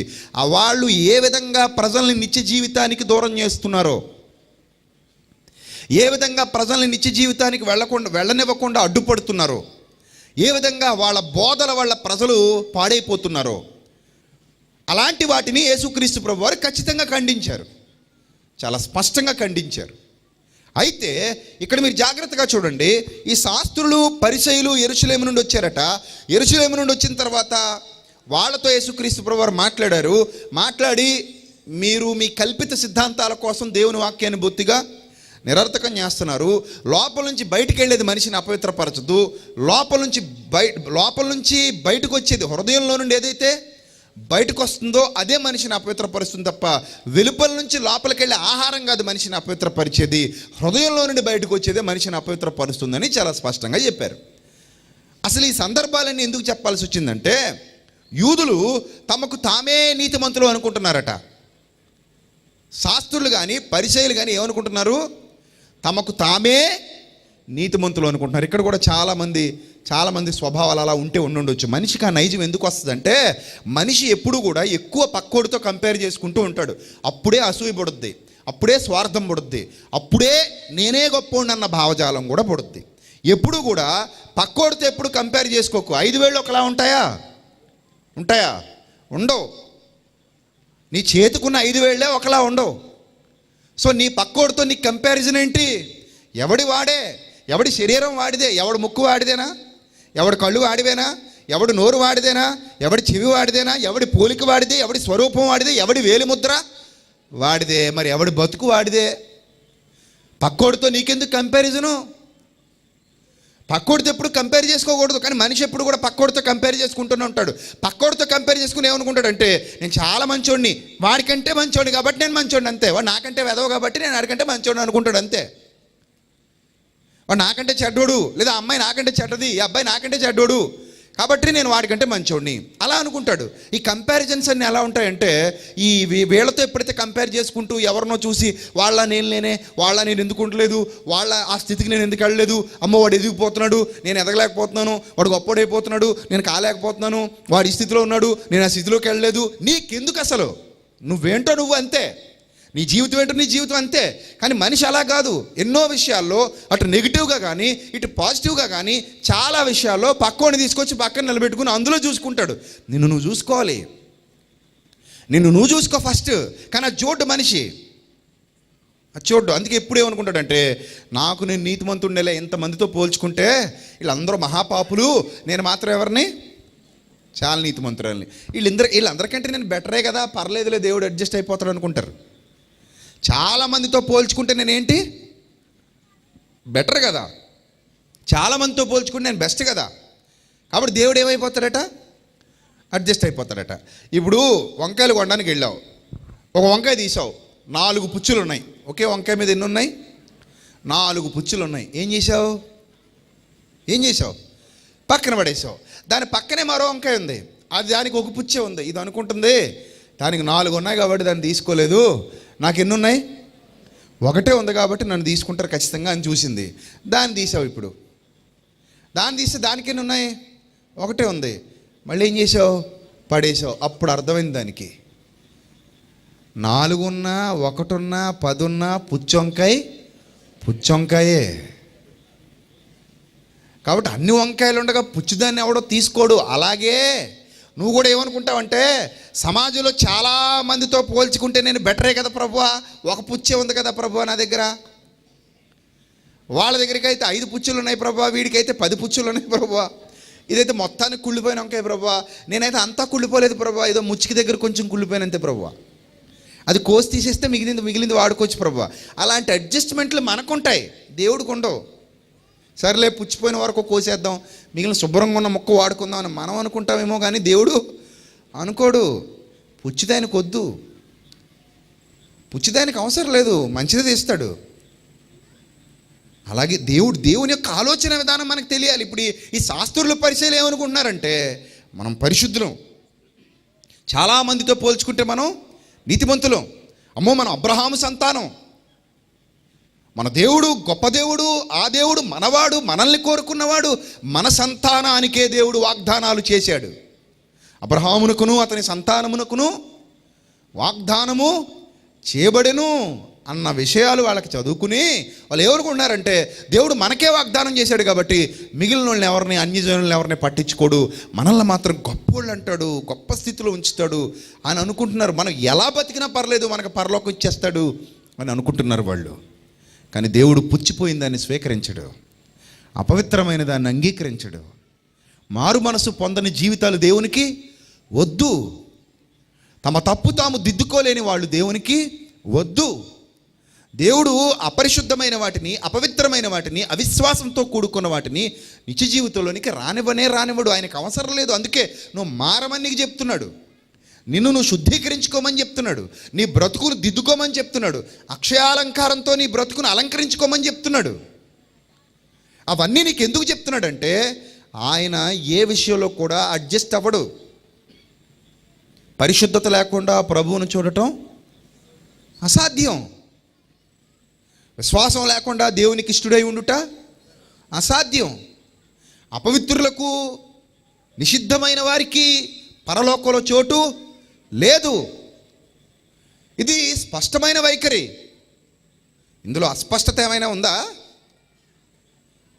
వాళ్ళు ఏ విధంగా ప్రజల్ని నిత్య జీవితానికి దూరం చేస్తున్నారో, ఏ విధంగా ప్రజల్ని నిత్య జీవితానికి వెళ్ళనివ్వకుండా అడ్డుపడుతున్నారో, ఏ విధంగా వాళ్ళ బోధల వల్ల ప్రజలు పాడైపోతున్నారో, అలాంటి వాటిని యేసుక్రీస్తు ప్రభువారు ఖచ్చితంగా ఖండించారు, చాలా స్పష్టంగా ఖండించారు. అయితే ఇక్కడ మీరు జాగ్రత్తగా చూడండి. ఈ శాస్త్రులు పరిసయ్యులు యెరూషలేము నుండి వచ్చారట. యెరూషలేము నుండి వచ్చిన తర్వాత వాళ్ళతో యేసుక్రీస్తు ప్రభువారు మాట్లాడారు. మాట్లాడి, మీరు మీ కల్పిత సిద్ధాంతాల కోసం దేవుని వాక్యాన్ని బొత్తిగా నిరర్థకం చేస్తున్నారు. లోపల నుంచి బయటికి వెళ్ళేది మనిషిని అపవిత్రపరచదు. లోపల నుంచి బయటకు వచ్చేది, హృదయంలో నుండి ఏదైతే బయటకు వస్తుందో అదే మనిషిని అపవిత్రపరుస్తుంది తప్ప వెలుపల నుంచి లోపలికి వెళ్ళే ఆహారం కాదు మనిషిని అపవిత్రపరిచేది, హృదయంలో నుండి బయటకు వచ్చేదే మనిషిని అపవిత్రపరుస్తుందని చాలా స్పష్టంగా చెప్పారు. అసలు ఈ సందర్భాలన్నీ ఎందుకు చెప్పాల్సి వచ్చిందంటే, యూదులు తమకు తామే నీతిమంతులు అనుకుంటున్నారట. శాస్త్రులు కానీ పరిసయ్యులు కానీ ఏమనుకుంటున్నారు? తమకు తామే నీతిమంతులు అనుకుంటున్నారు. ఇక్కడ కూడా చాలామంది స్వభావాలు అలా ఉండొచ్చు. మనిషికి ఆ నైజం ఎందుకు వస్తుందంటే, మనిషి ఎప్పుడు కూడా ఎక్కువ పక్కోడితో కంపేర్ చేసుకుంటూ ఉంటాడు. అప్పుడే అసూయ పడుద్ది, అప్పుడే స్వార్థం పడుద్ది, అప్పుడే నేనే గొప్పోడిని అన్న భావజాలం కూడా పడుద్ది. ఎప్పుడు కూడా పక్కోడితో ఎప్పుడు కంపేర్ చేసుకోకు. 5 వేళ్ళు ఒకలా ఉంటాయా? ఉండవు. నీ చేతికున్న 5 వేళ్ళే ఒకలా ఉండవు. సో నీ పక్కోడితో నీ కంపారిజన్ ఏంటి? ఎవడి వాడే, ఎవడి శరీరం వాడిదే, ఎవడి ముక్కు వాడిదేనా, ఎవడి కళ్ళు వాడివేనా, ఎవడి నోరు వాడిదేనా, ఎవడి చెవి వాడిదేనా, ఎవడి పోలిక వాడిదే, ఎవడి స్వరూపం వాడిదే, ఎవడి వేలిముద్ర వాడిదే, మరి ఎవడి బతుకు వాడిదే. పక్కోడితో నీకెందుకు కంపారిజను? పక్కోడితో ఎప్పుడు కంపేర్ చేసుకోకూడదు. కానీ మనిషి ఎప్పుడు కూడా పక్కోడితో కంపేర్ చేసుకుంటూనే ఉంటాడు. పక్కోడితో కంపేర్ చేసుకుని ఏమనుకుంటాడంటే, నేను చాలా మంచోడిని, వాడికంటే మంచోడిని కాబట్టి నేను మంచోడిని అంతే, వాడు నాకంటే వెదవ కాబట్టి నేను వాడికంటే మంచోడిని అనుకుంటాడు అంతే. వాడు నాకంటే చెడ్డోడు, లేదా అమ్మాయి నాకంటే చెడ్డది, ఈ అబ్బాయి నాకంటే చెడ్డోడు కాబట్టి నేను వాడికంటే మంచోడిని అలా అనుకుంటాడు. ఈ కంపారిజన్స్ అన్నీ ఎలా ఉంటాయంటే, ఈ వీళ్ళతో ఎప్పుడైతే కంపేర్ చేసుకుంటూ ఎవరినో చూసి వాళ్ళ నేను లేనే, వాళ్ళ నేను ఎందుకు ఉండలేదు, వాళ్ళ ఆ స్థితికి నేను ఎందుకు వెళ్ళలేదు, అమ్మ వాడు ఎదిగిపోతున్నాడు నేను ఎదగలేకపోతున్నాను, వాడు గొప్పడైపోతున్నాడు నేను కాలేకపోతున్నాను, వాడు ఈ స్థితిలో ఉన్నాడు నేను ఆ స్థితిలోకి వెళ్ళలేదు. నీకెందుకు అసలు? నువ్వేంటో నువ్వు అంతే, నీ జీవితం ఏంటో నీ జీవితం అంతే. కానీ మనిషి అలా కాదు. ఎన్నో విషయాల్లో అటు నెగిటివ్గా కానీ ఇటు పాజిటివ్గా కానీ చాలా విషయాల్లో పక్కోని తీసుకొచ్చి పక్కన నిలబెట్టుకుని అందులో చూసుకుంటాడు. నిన్ను నువ్వు చూసుకోవాలి, నిన్ను నువ్వు చూసుకో ఫస్ట్. కానీ అది చూడ్డు మనిషి, అది చూడ్డు. అందుకే ఎప్పుడు ఏమనుకుంటాడంటే, నాకు నేను నీతిమంతుండేలే, ఎంతమందితో పోల్చుకుంటే వీళ్ళందరూ మహాపాపులు, నేను మాత్రం ఎవరిని చాలా నీతిమంతురాలని, వీళ్ళందరికంటే నేను బెటరే కదా, పర్లేదులే దేవుడు అడ్జస్ట్ అయిపోతాడు అనుకుంటారు. చాలామందితో పోల్చుకుంటే నేనేంటి బెటర్ కదా, చాలామందితో పోల్చుకుంటే నేను బెస్ట్ కదా, కాబట్టి దేవుడు ఏమైపోతాడట, అడ్జస్ట్ అయిపోతాడట. ఇప్పుడు వంకాయలు కొనడానికి వెళ్ళావు, ఒక వంకాయ తీసావు, 4 పుచ్చులు ఉన్నాయి. ఒకే వంకాయ మీద ఎన్ని ఉన్నాయి? 4 పుచ్చులు ఉన్నాయి. ఏం చేసావు? పక్కన పడేసావు. దాని పక్కనే మరో వంకాయ ఉంది, అది దానికి ఒక పుచ్చే ఉంది. ఇది అనుకుంటుంది దానికి 4 ఉన్నాయి కాబట్టి దాన్ని తీసుకోలేదు, నాకు ఎన్ని ఉన్నాయి, ఒకటే ఉంది కాబట్టి నన్ను తీసుకుంటారు ఖచ్చితంగా అని చూసింది. దాన్ని తీసావు. ఇప్పుడు దాన్ని తీస్తే దానికి ఎన్ని ఉన్నాయి, ఒకటే ఉంది. మళ్ళీ ఏం చేసావు, పడేసావు. అప్పుడు అర్థమైంది దానికి 4 ఉన్నా 1 ఉన్నా 10 ఉన్నా పుచ్చొంకాయే. కాబట్టి అన్ని వంకాయలు ఉండగా పుచ్చుదాన్ని ఎవడో తీసుకోడు. అలాగే నువ్వు కూడా ఏమనుకుంటావంటే, సమాజంలో చాలా మందితో పోల్చుకుంటే నేను బెటరే కదా ప్రభువా, ఒక పుచ్చే ఉంది కదా ప్రభువా నా దగ్గర, వాళ్ళ దగ్గరికి అయితే 5 పుచ్చులు ఉన్నాయి ప్రభువా, వీడికైతే 10 పుచ్చులు ఉన్నాయి ప్రభువా, ఇదైతే మొత్తానికి కుళ్ళిపోయిన వంకాయ ప్రభువా, నేనైతే అంతా కుళ్ళిపోలేదు ప్రభువా, ఏదో ముచ్చికి దగ్గర కొంచెం కుళ్ళిపోయినంతే ప్రభువా, అది కోసి తీసేస్తే మిగిలింది వాడుకోవచ్చు ప్రభువా. అలాంటి అడ్జస్ట్మెంట్లు మనకుంటాయి, దేవుడికి ఉండవు. సరేలే పుచ్చిపోయిన వరకు కోసేద్దాం, మిగిలిన శుభ్రంగా ఉన్న మొక్క వాడుకుందాం అని మనం అనుకుంటామేమో, కానీ దేవుడు అనుకోడు. పుచ్చిదానికి వద్దు, పుచ్చిదానికి అవసరం లేదు, మంచిది తీస్తాడు. అలాగే దేవుని యొక్క ఆలోచన విధానం మనకు తెలియాలి. ఇప్పుడు ఈ శాస్త్రుల పరిచయం ఏమనుకుంటున్నారంటే, మనం పరిశుద్ధులం, చాలామందితో పోల్చుకుంటే మనం నీతిమంతులం, అమ్మో మనం అబ్రహాము సంతానం, మన దేవుడు గొప్ప దేవుడు, ఆ దేవుడు మనవాడు, మనల్ని కోరుకున్నవాడు, మన సంతానానికే దేవుడు వాగ్దానాలు చేశాడు. అబ్రహామునకును అతని సంతానమునకును వాగ్దానము చేయబడెను అన్న విషయాలు వాళ్ళకి చదువుకుని వాళ్ళు ఎవరుకున్నారంటే, దేవుడు మనకే వాగ్దానం చేశాడు కాబట్టి మిగిలిన వాళ్ళని ఎవరిని, అన్యజనులను ఎవరిని పట్టించుకోడు, మనల్ని మాత్రం గొప్పోళ్ళు అంటాడు, గొప్ప స్థితిలో ఉంచుతాడు అని అనుకుంటున్నారు. మనం ఎలా బతికినా పర్లేదు, మనకు పరలోకం ఇచ్చేస్తాడు అని అనుకుంటున్నారు వాళ్ళు. కానీ దేవుడు పుచ్చిపోయిన దాన్ని స్వీకరించడు, అపవిత్రమైన దాన్ని అంగీకరించడు. మారు మనసు పొందని జీవితాలు దేవునికి వద్దు. తమ తప్పు తాము దిద్దుకోలేని వాళ్ళు దేవునికి వద్దు. దేవుడు అపరిశుద్ధమైన వాటిని, అపవిత్రమైన వాటిని, అవిశ్వాసంతో కూడుకున్న వాటిని నిత్య జీవితంలోనికి రానివ్వడు. ఆయనకు అవసరం లేదు. అందుకే నువ్వు మారమని నీకు చెప్తున్నాడు, నిన్ను నువ్వు శుద్ధీకరించుకోమని చెప్తున్నాడు, నీ బ్రతుకును దిద్దుకోమని చెప్తున్నాడు, అక్షయాలంకారంతో నీ బ్రతుకును అలంకరించుకోమని చెప్తున్నాడు. అవన్నీ నీకు ఎందుకు చెప్తున్నాడంటే, ఆయన ఏ విషయంలో కూడా అడ్జస్ట్ అవ్వడు. పరిశుద్ధత లేకుండా ప్రభువును చూడటం అసాధ్యం. విశ్వాసం లేకుండా దేవునికి ఇష్టడై ఉండుట అసాధ్యం. అపవిత్రులకు, నిషిద్ధమైన వారికి పరలోకంలో చోటు లేదు. ఇది స్పష్టమైన వైఖరి. ఇందులో అస్పష్టత ఏమైనా ఉందా?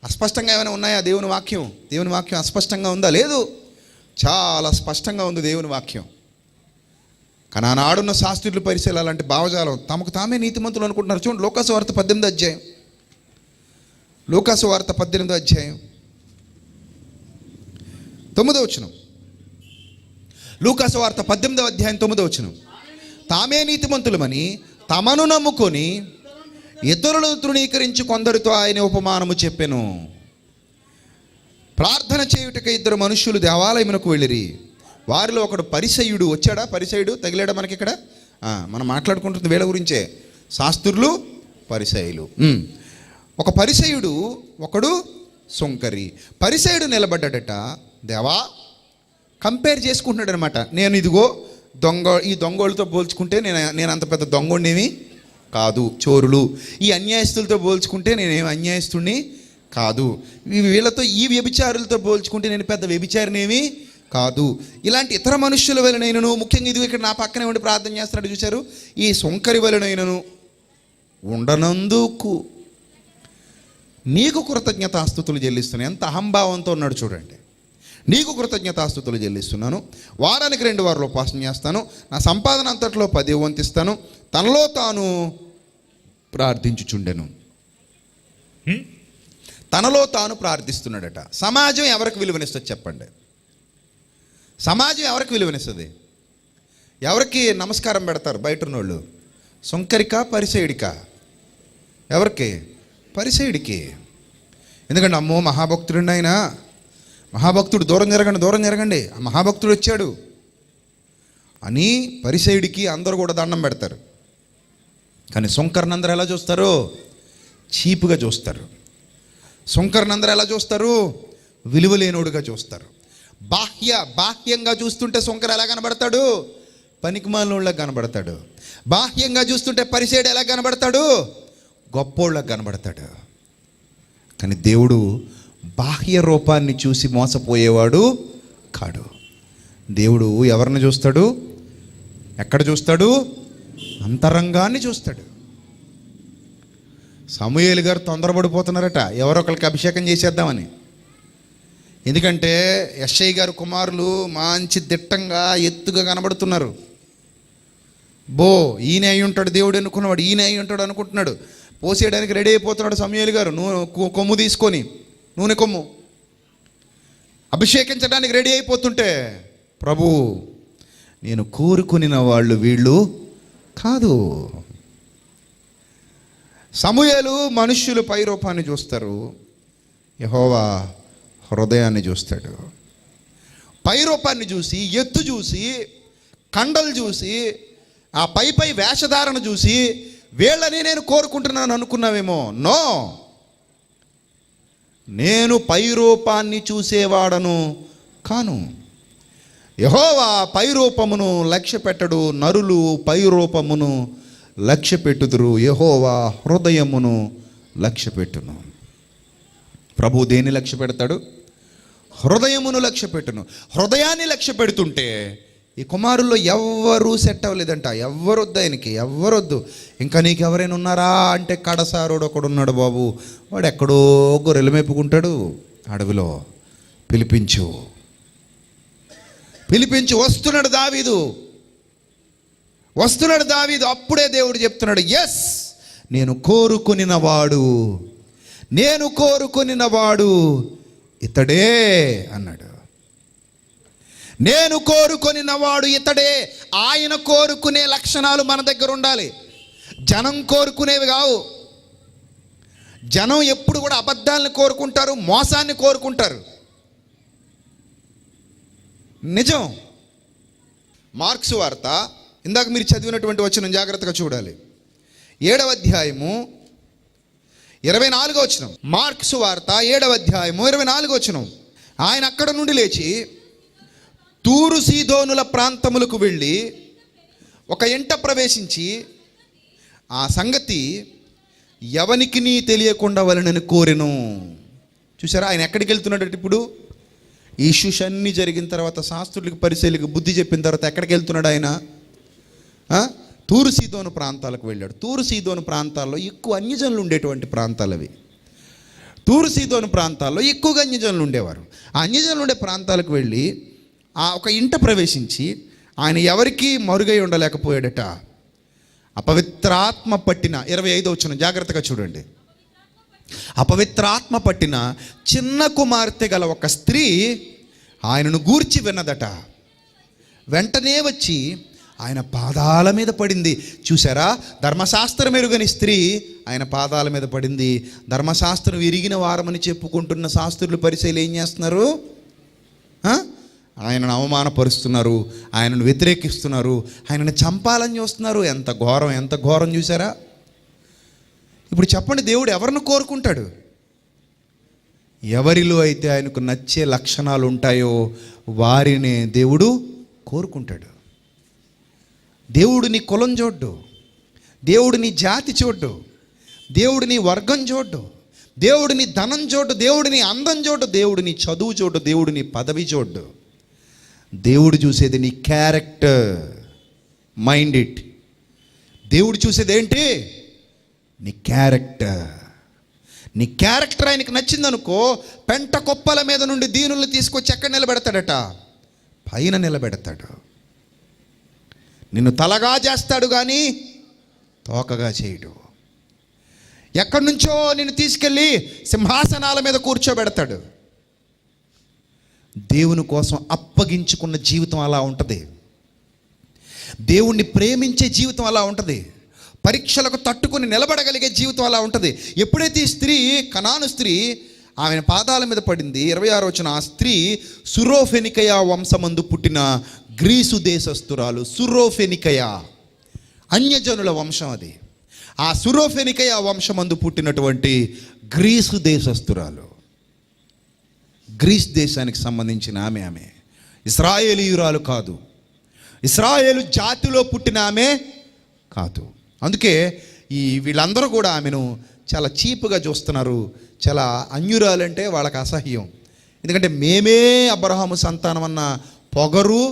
అస్పష్టంగా ఏమైనా ఉన్నాయా? దేవుని వాక్యం అస్పష్టంగా ఉందా? లేదు, చాలా స్పష్టంగా ఉంది దేవుని వాక్యం. కానీ ఆనాడున్న శాస్త్రులు పరిశీలి అలాంటి భావజాలం తమకు తామే నీతిమంతులు అనుకుంటున్నారు. చూడండి లూకాసు వార్త 18వ అధ్యాయం, లూకాసు వార్త 18వ అధ్యాయం 9వ వచనం. లూకాసు వార్త 18వ అధ్యాయం 9వ వచనం. తామే నీతిమంతులమని తమను నమ్ముకొని ఇతరులను తృణీకరించి కొందరితో ఆయన ఉపమానము చెప్పెను. ప్రార్థన చేయుటకై 2 మనుష్యులు దేవాలయమునకు వెళ్ళిరి. వారిలో ఒకడు పరిసయ్యుడు. వచ్చాడా పరిసయ్యుడు? తగిలాడా మనకి ఇక్కడ? మనం మాట్లాడుకుంటుంది వీళ్ళ గురించే, శాస్త్రులు పరిసయ్యులు. ఒక పరిసయ్యుడు, ఒకడు సొంకరి. పరిసయ్యుడు నిలబడ్డాడట. దేవా, కంపేర్ చేసుకుంటున్నాడు అనమాట. నేను ఇదిగో ఈ దొంగోళ్ళతో పోల్చుకుంటే నేను అంత పెద్ద దొంగోడినేమి కాదు. చోరులు ఈ అన్యాయస్తులతో పోల్చుకుంటే నేనేమి అన్యాయస్తుడిని కాదు. వీళ్ళతో ఈ వ్యభిచారులతో పోల్చుకుంటే నేను పెద్ద వ్యభిచారినేమి కాదు. ఇలాంటి ఇతర మనుష్యుల వలనైనను, ముఖ్యంగా ఇది ఇక్కడ నా పక్కనే ఉండి ప్రార్థన చేస్తున్నాడు చూశారు, ఈ సొంకరి వలనైనను ఉండనందుకు నీకు కృతజ్ఞతాస్తుతులు చెల్లిస్తున్నాను. ఎంత అహంభావంతో ఉన్నాడు చూడండి. నీకు కృతజ్ఞతాస్తుతులు చెల్లిస్తున్నాను. వారానికి 2 వారాలు ఉపవాసం చేస్తాను. నా సంపాదన అంతట్లో 10వ వంతు ఇస్తాను. తనలో తాను ప్రార్థించుచుండెను. తనలో తాను ప్రార్థిస్తున్నాడట. సమాజం ఎవరికి విలువనిస్తుంది చెప్పండి? సమాజం ఎవరికి విలువనిస్తుంది? ఎవరికి నమస్కారం పెడతారు బయట ఉన్నోళ్ళు? సొంకరికా పరిసయుడికా? ఎవరికి? పరిసయుడికి. ఎందుకంటే అమ్మో మహాభక్తుడు అయినా, మహాభక్తుడు దూరం జరగండి ఆ మహాభక్తుడు వచ్చాడు అని పరిసయుడికి అందరూ కూడా దండం పెడతారు. కానీ సొంకర్ని అందరూ ఎలా చూస్తారు? చీపుగా చూస్తారు. సొంకర్ని అందరూ ఎలా చూస్తారు? విలువలేనోడుగా చూస్తారు. బాహ్యంగా చూస్తుంటే సొంకర ఎలా కనబడతాడు? పనికిమాలినోళ్ళకి కనబడతాడు. బాహ్యంగా చూస్తుంటే పరిసయుడు ఎలా కనబడతాడు? గొప్పోళ్ళకి కనబడతాడు. కానీ దేవుడు బాహ్య రూపాన్ని చూసి మోసపోయేవాడు కాడు. దేవుడు ఎవరిని చూస్తాడు? ఎక్కడ చూస్తాడు? అంతరంగాన్ని చూస్తాడు. సమూయేలు గారు తొందరపడిపోతున్నారట ఎవరొకరికి అభిషేకం చేసేద్దామని. ఎందుకంటే యెషై గారు కుమారులు మంచి దిట్టంగా ఎత్తుగా కనబడుతున్నారు. ఈయన అయి ఉంటాడు దేవుడు అనుకున్నవాడు, ఈయన అయి ఉంటాడు అనుకుంటున్నాడు. పోసేయడానికి రెడీ అయిపోతున్నాడు సమూయేలు గారు. కొమ్ము తీసుకొని, నూనె కొమ్ము అభిషేకించడానికి రెడీ అయిపోతుంటే, ప్రభు నేను కోరుకునిన వాళ్ళు వీళ్ళు కాదు. సమూయేలు మనుష్యులు పై రూపాన్ని చూస్తారు, యెహోవా హృదయాన్ని చూస్తాడు. పై రూపాన్ని చూసి, ఎత్తు చూసి, కండలు చూసి, ఆ పై వేషధారణ చూసి వీళ్ళని నేను కోరుకుంటున్నాను అనుకున్నావేమో. నో, నేను పై రూపాన్ని చూసేవాడను కాను. యెహోవా పై రూపమును లక్ష్య పెట్టడు, నరులు పై రూపమును లక్ష్య పెట్టుదురు, యెహోవా హృదయమును లక్ష్య పెట్టును. ప్రభు దేన్ని లక్ష్య పెడతాడు? హృదయమును లక్ష్య పెట్టును. హృదయాన్ని లక్ష్య పెడుతుంటే ఈ కుమారుల్లో ఎవ్వరూ సెట్ అవ్వలేదంట. ఎవ్వరొద్దు ఆయనకి, ఎవ్వరొద్దు. ఇంకా నీకు ఎవరైనా ఉన్నారా అంటే కడసారోడు ఒకడు ఉన్నాడు బాబు, వాడు ఎక్కడో గొర్రెలు మేపుకుంటాడు అడవిలో. పిలిపించు వస్తున్నాడు దావీదు. అప్పుడే దేవుడు చెప్తున్నాడు, ఎస్ నేను కోరుకొనినవాడు ఇతడే అన్నాడు. నేను కోరుకొనినవాడు ఇతడే. ఆయన కోరుకునే లక్షణాలు మన దగ్గర ఉండాలి. జనం కోరుకునేవి కావు. జనం ఎప్పుడు కూడా అబద్ధాలను కోరుకుంటారు, మోసాన్ని కోరుకుంటారు. నిజం. మార్క్స్ వార్త ఇందాక మీరు చదివినటువంటి వచనం జాగ్రత్తగా చూడాలి. 7వ అధ్యాయము 24వ వచనం. మార్క్స్ వార్త 7వ అధ్యాయము 24వ వచనం. ఆయన అక్కడ నుండి లేచి తూరు సీదోనుల ప్రాంతములకు వెళ్ళి ఒక ఇంట ప్రవేశించి ఆ సంగతి ఎవనికి నీ తెలియకుండా వలనని కోరెను. చూసారా ఆయన ఎక్కడికి వెళ్తున్నాడు? ఇప్పుడు ఈ ఇష్యూస్ అన్నీ జరిగిన తర్వాత, శాస్త్రులకు పరిశీలికి బుద్ధి చెప్పిన తర్వాత ఎక్కడికి వెళ్తున్నాడు ఆయన? తూరు సీదోను ప్రాంతాలకు వెళ్ళాడు. తూరు సీదోను ప్రాంతాల్లో ఎక్కువ అన్యజనులు ఉండేటువంటి ప్రాంతాలు అవి. తూరు సీదోను ప్రాంతాల్లో ఎక్కువగా అన్యజనులు ఉండేవారు. ఆ అన్యజనులు ఉండే ప్రాంతాలకు వెళ్ళి ఒక ఇంట ప్రవేశించి ఆయన ఎవరికీ మరుగై ఉండలేకపోయాడట. అపవిత్రాత్మ పట్టిన 25వ వచనం జాగ్రత్తగా చూడండి. అపవిత్రాత్మ పట్టిన చిన్న కుమార్తె గల ఒక స్త్రీ ఆయనను గూర్చి విన్నదట. వెంటనే వచ్చి ఆయన పాదాల మీద పడింది. చూసారా, ధర్మశాస్త్రం ఎరుగని స్త్రీ ఆయన పాదాల మీద పడింది. ధర్మశాస్త్రం విరిగిన వారమని చెప్పుకుంటున్న శాస్త్రులు పరిచయలు ఏం చేస్తున్నారు? ఆయనను అవమానపరుస్తున్నారు, ఆయనను వ్యతిరేకిస్తున్నారు, ఆయనను చంపాలని చూస్తున్నారు. ఎంత ఘోరం, ఎంత ఘోరం చూసారా? ఇప్పుడు చెప్పండి, దేవుడు ఎవరిని కోరుకుంటాడు? ఎవరిలో అయితే ఆయనకు నచ్చే లక్షణాలు ఉంటాయో వారినే దేవుడు కోరుకుంటాడు. దేవుడు నీ కులం చూడ్డు, దేవుడు నీ జాతి చూడ్డు, దేవుడు నీ వర్గం చూడ్డు, దేవుడు నీ ధనం చూడ్డు, దేవుడు నీ అందం చూడ్డు, దేవుడు నీ చదువు చూడ్డు, దేవుడు నీ పదవి చూడ్డు. దేవుడు చూసేది నీ క్యారెక్టర్. Mind it. దేవుడు చూసేది ఏంటి? నీ క్యారెక్టర్. నీ క్యారెక్టర్ ఆయనకు నచ్చిందనుకో, పెంట కొప్పల మీద నుండి దీనుల్ని తీసుకొచ్చి ఎక్కడ నిలబెడతాడట? పైన నిలబెడతాడు. నిన్ను తలగా చేస్తాడు కానీ తోకగా చేయడు. ఎక్కడి నుంచో నిన్ను తీసుకెళ్ళి సింహాసనాల మీద కూర్చోబెడతాడు. దేవుని కోసం అప్పగించుకున్న జీవితం అలా ఉంటుంది. దేవుణ్ణి ప్రేమించే జీవితం అలా ఉంటుంది. పరీక్షలకు తట్టుకుని నిలబడగలిగే జీవితం అలా ఉంటుంది. ఎప్పుడైతే ఈ స్త్రీ, కనాను స్త్రీ ఆమె పాదాల మీద పడింది, 26వ వచనం, ఆ స్త్రీ సురోఫెనికయ వంశమందు పుట్టిన గ్రీసు దేశస్థురాలు. సురోఫెనికయ అన్యజనుల వంశం అది. ఆ సురోఫెనికయ వంశమందు పుట్టినటువంటి గ్రీసు దేశస్థురాలు. గ్రీస్ దేశానికి సంబంధించిన ఆమె ఇశ్రాయేలీయురాలు కాదు. ఇశ్రాయేలు జాతిలో పుట్టిన ఆమె కాదు. అందుకే వీళ్ళందరూ కూడా ఆమెను చాలా చీప్గా చూస్తున్నారు. చాలా అన్యురాలంటే వాళ్ళకి అసహ్యం. ఎందుకంటే మేమే అబ్రహాము సంతానం అన్న పొగరు,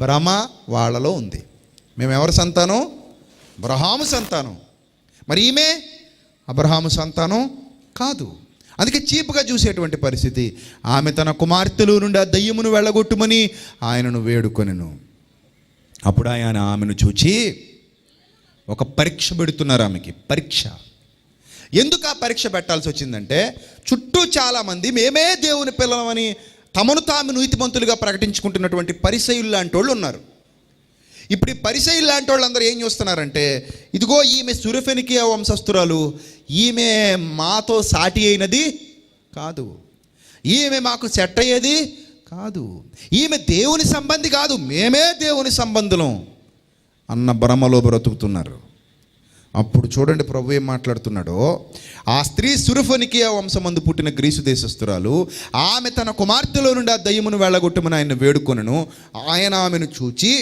భ్రమ వాళ్ళలో ఉంది. మేము ఎవరి సంతానం? అబ్రహాము సంతానం. మరి ఈమె అబ్రహాము సంతానం కాదు. అందుకే చీప్గా చూసేటువంటి పరిస్థితి. ఆమె తన కుమార్తెలో నుండి ఆ దయ్యమును వెళ్ళగొట్టుమని ఆయనను వేడుకొనెను. అప్పుడు ఆయన ఆమెను చూచి ఒక పరీక్ష పెడుతున్నారు. ఆమెకి పరీక్ష. ఎందుకు ఆ పరీక్ష పెట్టాల్సి వచ్చిందంటే, చుట్టూ చాలామంది మేమే దేవుని పిల్లలమని తమను తాము నీతిమంతులుగా ప్రకటించుకుంటున్నటువంటి పరిసయ్యులు లాంటి వాళ్ళు ఉన్నారు. ఇప్పుడు ఈ పరిసయ్యులు లాంటి వాళ్ళందరూ ఏం చూస్తున్నారంటే, ఇదిగో ఈమె సురఫెనికియా వంశస్థురాలు, ఈమె మాతో సాటి అయినది కాదు, ఈమె మాకు సెట్ అయ్యేది కాదు, ఈమె దేవుని సంబంధి కాదు, మేమే దేవుని సంబంధులం అన్న భ్రమలో బ్రతుకుతున్నారు. అప్పుడు చూడండి ప్రభు ఏం మాట్లాడుతున్నాడో. ఆ స్త్రీ సురఫెనికియా వంశమందు పుట్టిన గ్రీసు దేశస్థురాలు. ఆమె తన కుమార్తెలో నుండి ఆ దయ్యమును వెళ్ళగొట్టమని ఆయన వేడుకొనెను. ఆయన ఆమెను చూచి,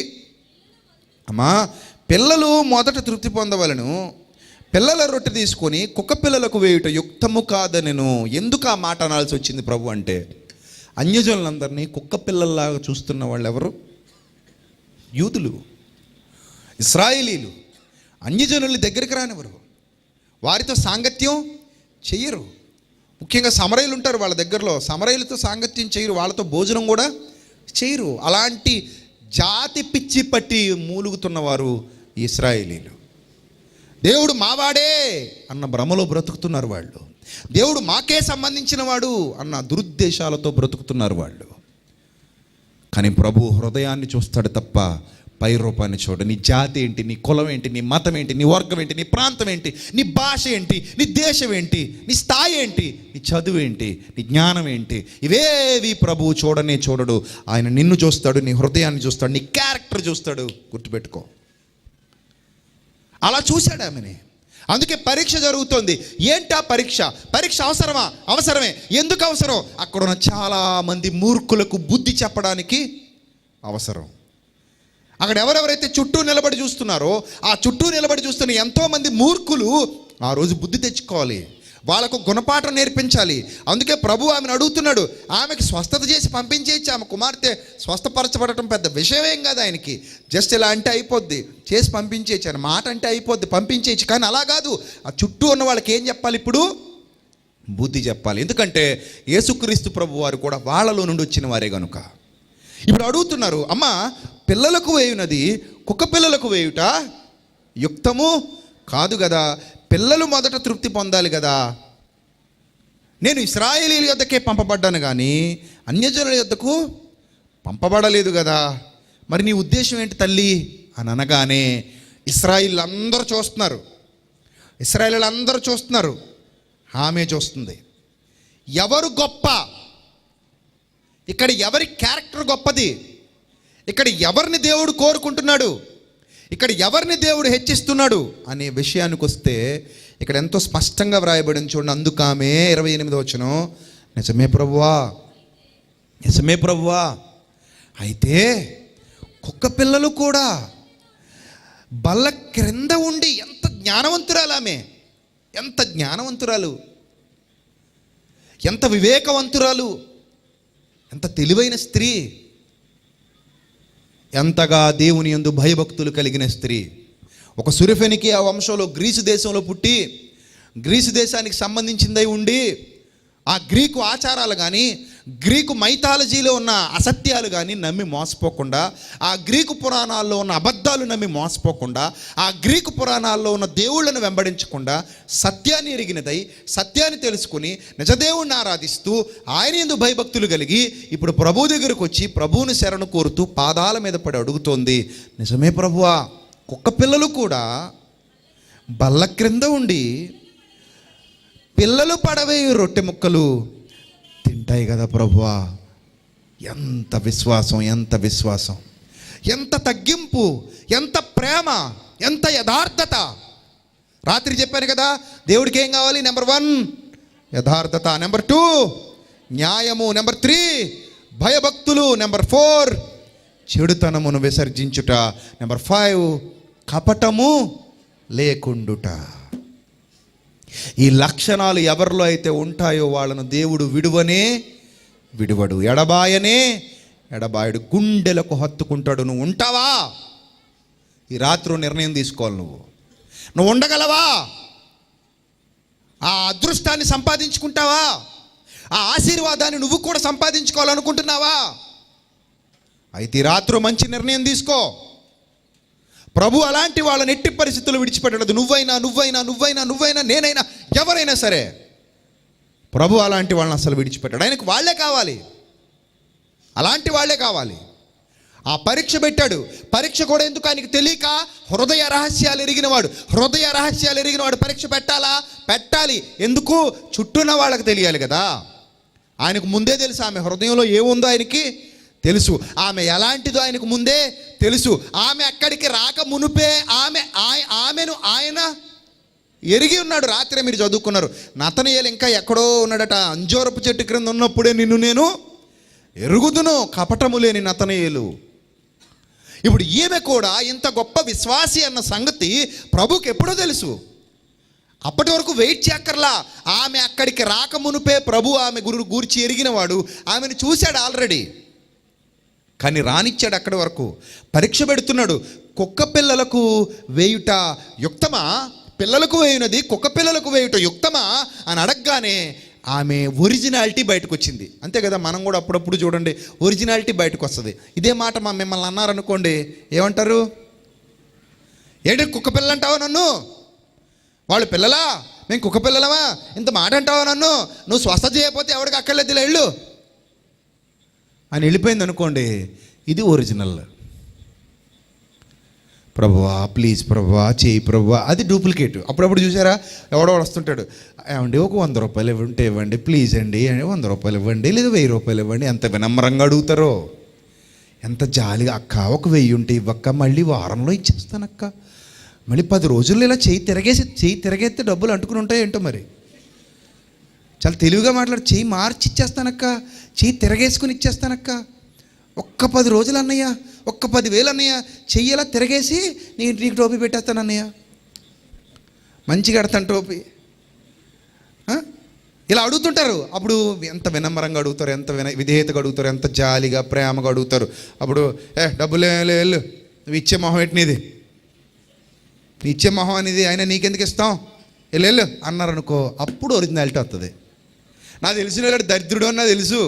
అమ్మా, పిల్లలు మొదట తృప్తి పొందవలను, పిల్లల రొట్టె తీసుకొని కుక్క పిల్లలకు వేయుట యుక్తము కాదనెను. ఎందుకు ఆ మాట అనాల్సి వచ్చింది ప్రభు అంటే, అన్యజనులందరినీ కుక్క పిల్లల్లాగా చూస్తున్న వాళ్ళు ఎవరు? యూదులు, ఇశ్రాయేలీలు. అన్యజనుల్ని దగ్గరికి రానివ్వరు, వారితో సాంగత్యం చెయ్యరు. ముఖ్యంగా సమరయులు ఉంటారు వాళ్ళ దగ్గరలో, సమరయులతో సాంగత్యం చేయరు, వాళ్ళతో భోజనం కూడా చేయరు. అలాంటి జాతి పిచ్చి పట్టి మూలుగుతున్నవారు ఇశ్రాయేలీలు. దేవుడు మావాడే అన్న భ్రమలో బ్రతుకుతున్నారు వాళ్ళు. దేవుడు మాకే సంబంధించిన వాడు అన్న దురుద్దేశాలతో బ్రతుకుతున్నారు వాళ్ళు. కానీ ప్రభు హృదయాన్ని చూస్తాడు తప్ప పై రూపాన్ని చూడు. నీ జాతి ఏంటి, నీ కులం ఏంటి, నీ మతం ఏంటి, నీ వర్గం ఏంటి, నీ ప్రాంతం ఏంటి, నీ భాష ఏంటి, నీ దేశం ఏంటి, నీ స్థాయి ఏంటి, నీ చదువు ఏంటి, నీ జ్ఞానం ఏంటి, ఇవేవి ప్రభువు చూడనే చూడడు. ఆయన నిన్ను చూస్తాడు, నీ హృదయాన్ని చూస్తాడు, నీ క్యారెక్టర్ చూస్తాడు. గుర్తుపెట్టుకో. అలా చూశాడు ఆమెని. అందుకే పరీక్ష జరుగుతోంది. ఏంటా పరీక్ష? పరీక్ష అవసరమా? అవసరమే. ఎందుకు అవసరం? అక్కడున్న చాలామంది మూర్ఖులకు బుద్ధి చెప్పడానికి అవసరం. అక్కడ ఎవరెవరైతే చుట్టూ నిలబడి చూస్తున్నారో, ఆ చుట్టూ నిలబడి చూస్తున్న ఎంతోమంది మూర్ఖులు ఆ రోజు బుద్ధి తెచ్చుకోవాలి, వాళ్ళకు గుణపాఠం నేర్పించాలి. అందుకే ప్రభు ఆమెను అడుగుతున్నాడు. ఆమెకి స్వస్థత చేసి పంపించేయచ్చు. ఆమె కుమార్తె స్వస్థపరచబడటం పెద్ద విషయమేం కాదు ఆయనకి. జస్ట్ ఇలా అంటే అయిపోద్ది, చేసి పంపించేయచ్చు, ఆయన మాట అంటే అయిపోద్ది, పంపించేయచ్చు. కానీ అలా కాదు. ఆ చుట్టూ ఉన్న వాళ్ళకి ఏం చెప్పాలి? ఇప్పుడు బుద్ధి చెప్పాలి. ఎందుకంటే యేసుక్రీస్తు ప్రభు వారు కూడా వాళ్ళలో నుండి వచ్చిన వారే కనుక. ఇప్పుడు అడుగుతున్నారు, అమ్మ పిల్లలకు వేయునది కుక్క పిల్లలకు వేయుట యుక్తము కాదు కదా, పిల్లలు మొదట తృప్తి పొందాలి కదా. నేను ఇశ్రాయేలీయుల యొద్దకే పంపబడ్డాను కానీ అన్యజనుల యొద్దకు పంపబడలేదు కదా. మరి నీ ఉద్దేశం ఏంటి తల్లి అని అనగానే ఇశ్రాయేలు అందరూ చూస్తున్నారు, ఆమె చూస్తుంది. ఎవరు గొప్ప, ఇక్కడ ఎవరి క్యారెక్టర్ గొప్పది, ఇక్కడ ఎవరిని దేవుడు కోరుకుంటున్నాడు, ఇక్కడ ఎవరిని దేవుడు హెచ్చిస్తున్నాడు అనే విషయానికి వస్తే ఇక్కడ ఎంతో స్పష్టంగా వ్రాయబడింది చూడండి. అందుకామె 28వ వచనం, నిజమే ప్రభువా, అయితే కుక్క పిల్లలు కూడా బల్ల క్రింద ఉండి, ఎంత జ్ఞానవంతురాలు ఆమె, ఎంత జ్ఞానవంతురాలు, ఎంత వివేకవంతురాలు, ఎంత తెలివైన స్త్రీ, ఎంతగా దేవుని యందు భయభక్తులు కలిగిన స్త్రీ. ఒక సురిఫెనికి ఆ వంశంలో గ్రీసు దేశంలో పుట్టి గ్రీసు దేశానికి సంబంధించిందై ఉండి ఆ గ్రీకు ఆచారాలు కానీ గ్రీకు మైథాలజీలో ఉన్న అసత్యాలు కానీ నమ్మి మోసపోకుండా, ఆ గ్రీకు పురాణాల్లో ఉన్న అబద్ధాలు నమ్మి మోసపోకుండా, ఆ గ్రీకు పురాణాల్లో ఉన్న దేవుళ్ళను వెంబడించకుండా సత్యాన్ని ఎరిగినదై సత్యాన్ని తెలుసుకుని నిజదేవుణ్ణి ఆరాధిస్తూ ఆయన యందు భయభక్తులు కలిగి ఇప్పుడు ప్రభు దగ్గరకు వచ్చి ప్రభువుని శరణు కోరుతూ పాదాల మీద పడి అడుగుతోంది, నిజమే ప్రభువా, కుక్క పిల్లలు కూడా బల్ల క్రింద ఉండి పిల్లలు పడవేయు రొట్టె ముక్కలు తింటాయి కదా ప్రభువా. ఎంత విశ్వాసం, ఎంత తగ్గింపు, ఎంత ప్రేమ, ఎంత యథార్థత. రాత్రి చెప్పాను కదా, దేవుడికి ఏం కావాలి? నెంబర్ 1 యథార్థత, నెంబర్ 2 న్యాయము, నెంబర్ 3 భయభక్తులు, నెంబర్ 4 చెడుతనమును విసర్జించుట, నెంబర్ 5 కపటము లేకుండుట. ఈ లక్షణాలు ఎవరిలో అయితే ఉంటాయో వాళ్ళను దేవుడు విడువడు, ఎడబాయడు, గుండెలకు హత్తుకుంటాడు. నువ్వు ఉంటావా? ఈ రాత్రి నిర్ణయం తీసుకోవాలి. నువ్వు ఉండగలవా? ఆ అదృష్టాన్ని సంపాదించుకుంటావా? ఆ ఆశీర్వాదాన్ని నువ్వు కూడా సంపాదించుకోవాలనుకుంటున్నావా? అయితే ఈ రాత్రి మంచి నిర్ణయం తీసుకో. ప్రభు అలాంటి వాళ్ళని ఎట్టి పరిస్థితుల్లో విడిచిపెట్టలేదు. నువ్వైనా నేనైనా ఎవరైనా సరే ప్రభు అలాంటి వాళ్ళని అసలు విడిచిపెట్టాడు. ఆయనకు వాళ్ళే కావాలి, అలాంటి వాళ్ళే కావాలి. ఆ పరీక్ష పెట్టాడు. పరీక్ష కూడా ఎందుకు? ఆయనకు తెలియక హృదయ రహస్యాలు ఎరిగినవాడు పరీక్ష పెట్టాలి. ఎందుకు? చుట్టూన్న వాళ్ళకి తెలియాలి కదా. ఆయనకు ముందే తెలుసు ఆమె హృదయంలో ఏముందో ఆయనకి తెలుసు, ఆమె ఎలాంటిదో ఆయనకు ముందే తెలుసు. ఆమె అక్కడికి రాక మునుపే ఆమెను ఆయన ఎరిగి ఉన్నాడు. రాత్రి మీరు చదువుకున్నారు, నతనయేలు ఇంకా ఎక్కడో ఉన్నాడట. అంజూరపు చెట్టు క్రింద ఉన్నప్పుడే నిన్ను నేను ఎరుగుదును, కపటము లేని నతనయేలు. ఇప్పుడు ఈమె కూడా ఇంత గొప్ప విశ్వాసి అన్న సంగతి ప్రభుకి ఎప్పుడో తెలుసు. అప్పటి వరకు వెయిట్ చేయక్కర్లా. ఆమె అక్కడికి రాక మునుపే ప్రభు ఆమె గూర్చి ఎరిగినవాడు, ఆమెను చూశాడు ఆల్రెడీ. కానీ రానిచ్చాడు. అక్కడి వరకు పరీక్ష పెడుతున్నాడు. కుక్క పిల్లలకు వేయుట యుక్తమా? పిల్లలకు వేయునది కుక్క పిల్లలకు వేయుట యుక్తమా అని అడగగానే ఆమె ఒరిజినాలిటీ బయటకు వచ్చింది. అంతే కదా, మనం కూడా అప్పుడప్పుడు చూడండి ఒరిజినాలిటీ బయటకు వస్తుంది. ఇదే మాట మిమ్మల్ని అన్నారనుకోండి, ఏమంటారు? ఏంటి కుక్క పిల్లలు అంటావా నన్ను? వాళ్ళు పిల్లలా? మేము కుక్క పిల్లలమా? ఇంత మాట అంటావా నన్ను? నువ్వు స్వస్థత చేయకపోతే ఎవరికి అక్కర్లేదు ఇళ్ళు అని వెళ్ళిపోయింది అనుకోండి, ఇది ఒరిజినల్. ప్రభువా ప్లీజ్, ప్రభువా చేయి, ప్రభువా, అది డూప్లికేట్. అప్పుడప్పుడు చూసారా, ఎవడో వస్తుంటాడు, ఏమండి ఒక 100 రూపాయలు ఇవ్వంటే ఇవ్వండి ప్లీజ్ అండి, 100 రూపాయలు ఇవ్వండి, లేదా 1000 రూపాయలు ఇవ్వండి. ఎంత వినమ్రంగా అడుగుతారో, ఎంత జాలిగా. అక్క ఒక 1000 ఉంటే ఇవ్వక్క, మళ్ళీ వారంలో ఇచ్చేస్తానక్క, మళ్ళీ 10 రోజుల్లో ఇలా చేయి తిరగేస్తే డబ్బులు అంటుకుని ఉంటాయి ఏంటో మరి. చాలా తెలివిగా మాట్లాడు, చేయి మార్చి ఇచ్చేస్తానక్క, చేయి తిరగేసుకుని ఇచ్చేస్తానక్క, ఒక్క 10 రోజులు అన్నయ్య, ఒక్క 10,000 అన్నయ్య, చెయ్యేలా తిరగేసి నీకు టోపీ పెట్టేస్తాను అన్నయ్య, మంచిగా కడతాను టోపీ. ఇలా అడుగుతుంటారు. అప్పుడు ఎంత వినమ్రంగా అడుగుతారు, ఎంత విధేయతగా అడుగుతారు, ఎంత జాలిగా ప్రేమగా అడుగుతారు. అప్పుడు డబ్బులు వెళ్ళు, నువ్వు ఇచ్చే మొహం ఏంటిది, ఇచ్చే మొహం అనేది ఆయన నీకెందుకు ఇస్తాం, వెళ్ళు అన్నారనుకో, అప్పుడు ఒరిజినాలిటీ వస్తుంది. నాకు తెలిసిన వాడు దరిద్రుడు అని నాకు తెలుసు,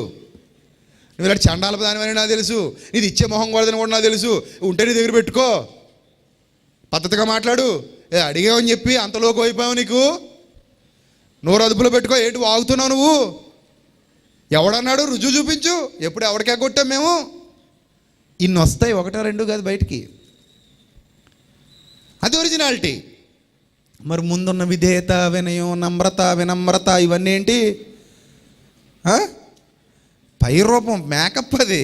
నువ్వు ఇలాంటి చండాల దానివని నాకు తెలుసు, ఇది ఇచ్చే మొహం కూడదని కూడా నాకు తెలుసు, ఉంటే నీ దగ్గర పెట్టుకో, పద్ధతిగా మాట్లాడు, అడిగావని చెప్పి అంతలోకి అయిపోయావు, నీకు నోరు అదుపులో పెట్టుకో, ఏంటి వాగుతున్నావు నువ్వు, ఎవడన్నాడు, రుజువు చూపించు, ఎప్పుడు ఎవరికే కొట్టాం మేము. ఇన్ని వస్తాయి, ఒకటో రెండు కాదు బయటికి. అది ఒరిజినాలిటీ. మరి ముందున్న విధేయత, వినయం, నమ్రత, వినమ్రత ఇవన్నీ ఏంటి? పై రూపం, మేకప్. అది